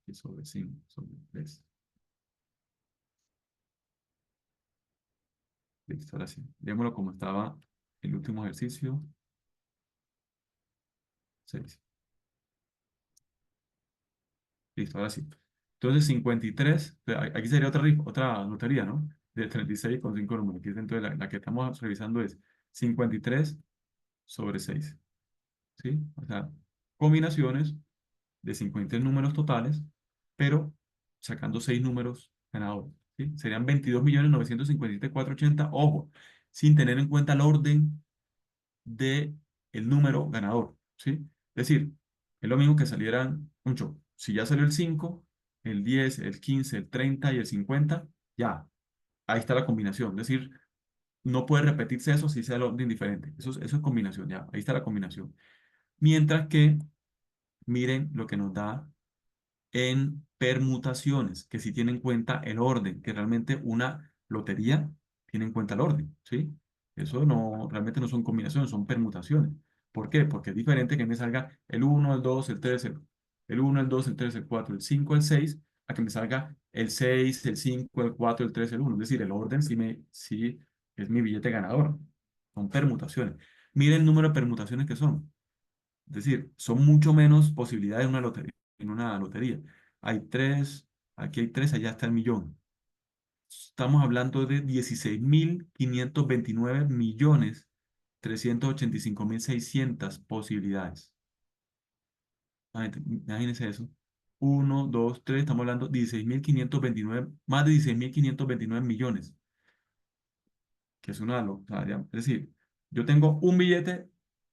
Y sobre 5, sobre 3. Listo, ahora sí. Veámoslo como estaba el último ejercicio. 6. Listo, ahora sí. Entonces 53, aquí sería otra lotería, ¿no? De 36 con 5 números. Aquí entonces la que estamos revisando es 53 sobre 6. ¿Sí? O sea, combinaciones de 53 números totales, pero sacando 6 números ganadores. ¿Sí? Serían 22.957.480, ojo, sin tener en cuenta el orden de el número ganador. ¿Sí? Es decir, es lo mismo que salieran mucho. Si ya salió el 5, el 10, el 15, el 30 y el 50, ya, ahí está la combinación. Es decir, no puede repetirse eso si sea el orden diferente. Eso es combinación, ya, ahí está la combinación. Mientras que, miren lo que nos da en permutaciones, que sí tienen en cuenta el orden, que realmente una lotería tiene en cuenta el orden, ¿sí? Eso no, realmente no son combinaciones, son permutaciones. ¿Por qué? Porque es diferente que me salga el uno, el 2, el 3, el 1, el 2, el 3, el 4, el 5, el 6, a que me salga el 6, el 5, el 4, el 3, el uno. Es decir, el orden sí es mi billete ganador. Son permutaciones. Miren el número de permutaciones que son. Es decir, son mucho menos posibilidades en una lotería. En una lotería. Hay tres, aquí hay tres, allá está el millón. Estamos hablando de 16.529.385.600 posibilidades. Imagínense eso. Uno, 2, 3, estamos hablando de 16.529, más de 16.529 millones, que es una locura. Es decir, yo tengo un billete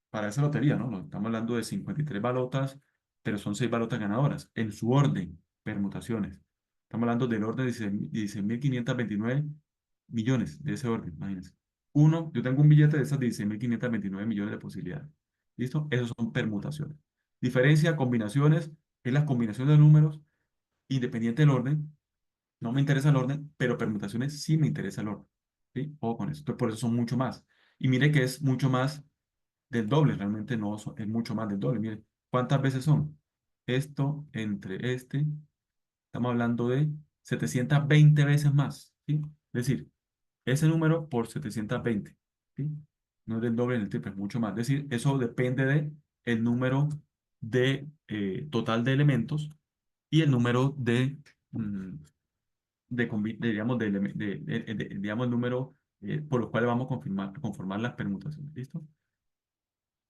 para esa lotería, ¿no? Estamos hablando de 53 balotas, pero son 6 balotas ganadoras, en su orden, permutaciones. Estamos hablando del orden de 16.529 millones, de ese orden, imagínense. Uno, yo tengo un billete de esas 16.529 millones de posibilidades. ¿Listo? Esos son permutaciones. Diferencia, combinaciones, es la combinación de números, independiente del orden. No me interesa el orden, pero permutaciones sí me interesa el orden. ¿Sí? Ojo con eso. Entonces, por eso son mucho más. Y mire que es mucho más del doble, realmente no es mucho más del doble. Mire, ¿cuántas veces son? Esto entre este, estamos hablando de 720 veces más, ¿sí? Es decir, ese número por 720, ¿sí? No es del doble ni el triple, es mucho más. Es decir, eso depende de el número de total de elementos y el número mm, digamos, digamos, el número por los cuales vamos a conformar las permutaciones. ¿Listo?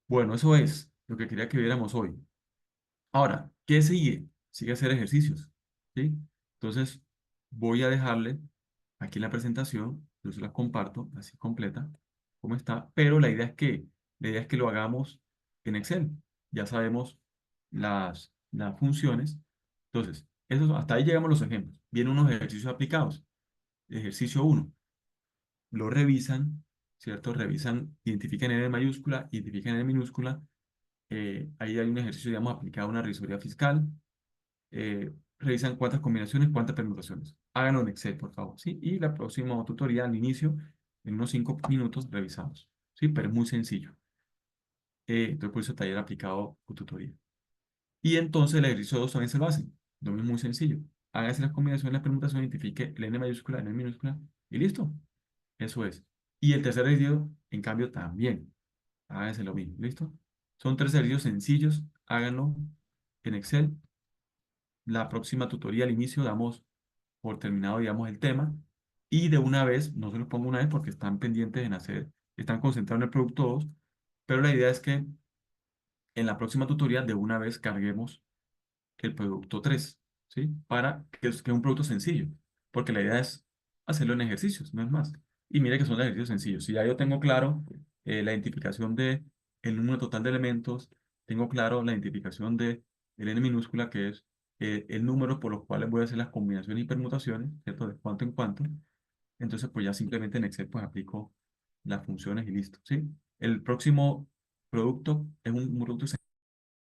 Bueno, eso es lo que quería que viéramos hoy. Ahora, ¿qué sigue? Sigue hacer ejercicios, ¿sí? Entonces, voy a dejarle aquí en la presentación, yo se las comparto así completa, como está, pero la idea es que lo hagamos en Excel. Ya sabemos las funciones. Entonces, hasta ahí llegamos los ejemplos. Vienen unos ejercicios aplicados. Ejercicio uno, lo revisan, ¿cierto? Revisan, identifican N mayúscula, identifican N minúscula. Ahí hay un ejercicio, digamos, aplicado a una revisoría fiscal. Revisan cuántas combinaciones, cuántas permutaciones. Háganlo en Excel, por favor, ¿sí? Y la próxima tutoría al inicio, en unos 5 minutos, revisamos, ¿sí? Pero es muy sencillo. Entonces, por eso taller aplicado o tutoría. Y entonces el ejercicio 2 también se lo hacen. Lo mismo, muy sencillo. Háganse las combinaciones, las permutaciones, identifique el N mayúscula, N minúscula, y listo. Eso es. Y el tercer ejercicio, en cambio, también. Háganse lo mismo, ¿listo? Son 3 ejercicios sencillos. Háganlo en Excel. La próxima tutoría al inicio damos por terminado, digamos, el tema. Y de una vez, no se los pongo una vez porque están pendientes en hacer, están concentrados en el producto 2, pero la idea es que en la próxima tutoría de una vez carguemos el producto 3, ¿sí? Para que es un producto sencillo, porque la idea es hacerlo en ejercicios, no es más. Y mire que son ejercicios sencillos. Si ya yo tengo claro la identificación de el número total de elementos, tengo claro la identificación de el n minúscula, que es el número por los cuales voy a hacer las combinaciones y permutaciones, ¿cierto? De cuánto en cuánto. Entonces, pues ya simplemente en Excel, pues aplico las funciones y listo, ¿sí? El próximo producto es un producto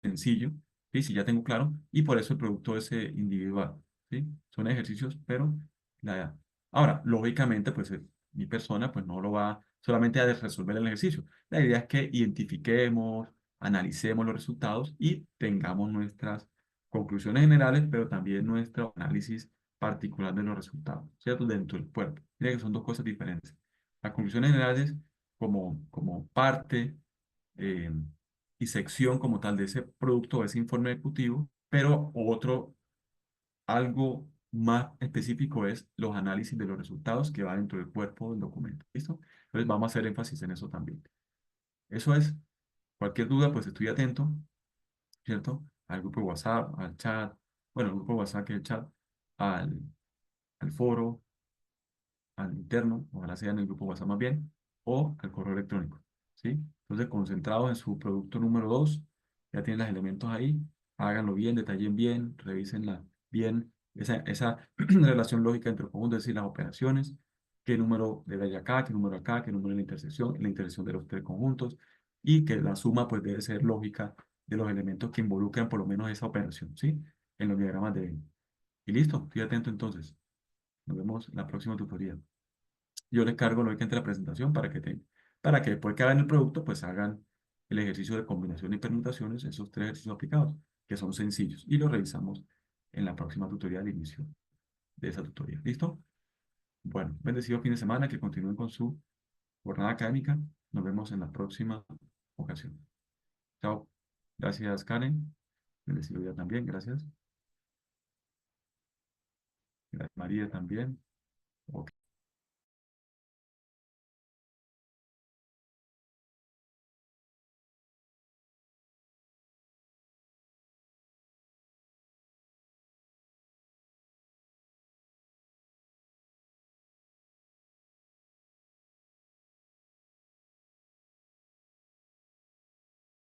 sencillo, ¿sí? Si ya tengo claro, y por eso el producto es individual, ¿sí? Son ejercicios, pero la... Ahora, lógicamente, pues mi persona pues no lo va solamente a resolver el ejercicio. La idea es que identifiquemos, analicemos los resultados y tengamos nuestras conclusiones generales, pero también nuestro análisis particular de los resultados, ¿cierto? Dentro del cuerpo. Mira que son dos cosas diferentes. Las conclusiones generales como parte eh, y sección como tal de ese producto o ese informe ejecutivo, pero algo más específico es los análisis de los resultados que va dentro del cuerpo del documento. ¿Listo? Entonces vamos a hacer énfasis en eso también. Eso es, cualquier duda, pues estoy atento, ¿cierto? Al grupo de WhatsApp, al chat, bueno, el grupo de WhatsApp que es el chat, al, al foro, al interno, ojalá sea en el grupo WhatsApp más bien, o al correo electrónico, ¿sí? Entonces, concentrados en su producto número 2 ya tienen los elementos ahí, háganlo bien, detallen bien, revísenla bien, esa relación lógica entre los conjuntos, es decir, las operaciones, qué número debe ir acá, qué número acá, qué número en la intersección de los tres conjuntos, y que la suma, pues, debe ser lógica de los elementos que involucran por lo menos esa operación, ¿sí? En los diagramas de Venn. Y listo, estoy atento entonces. Nos vemos en la próxima tutoría. Yo les cargo lógicamente la presentación para que después que hagan el producto, pues hagan el ejercicio de combinación y permutaciones, esos 3 ejercicios aplicados, que son sencillos, y los revisamos en la próxima tutoría al inicio de esa tutoría. ¿Listo? Bueno, bendecido fin de semana, que continúen con su jornada académica. Nos vemos en la próxima ocasión. Chao. Gracias, Karen. Bendecido día también, gracias. Gracias, María también. Ok.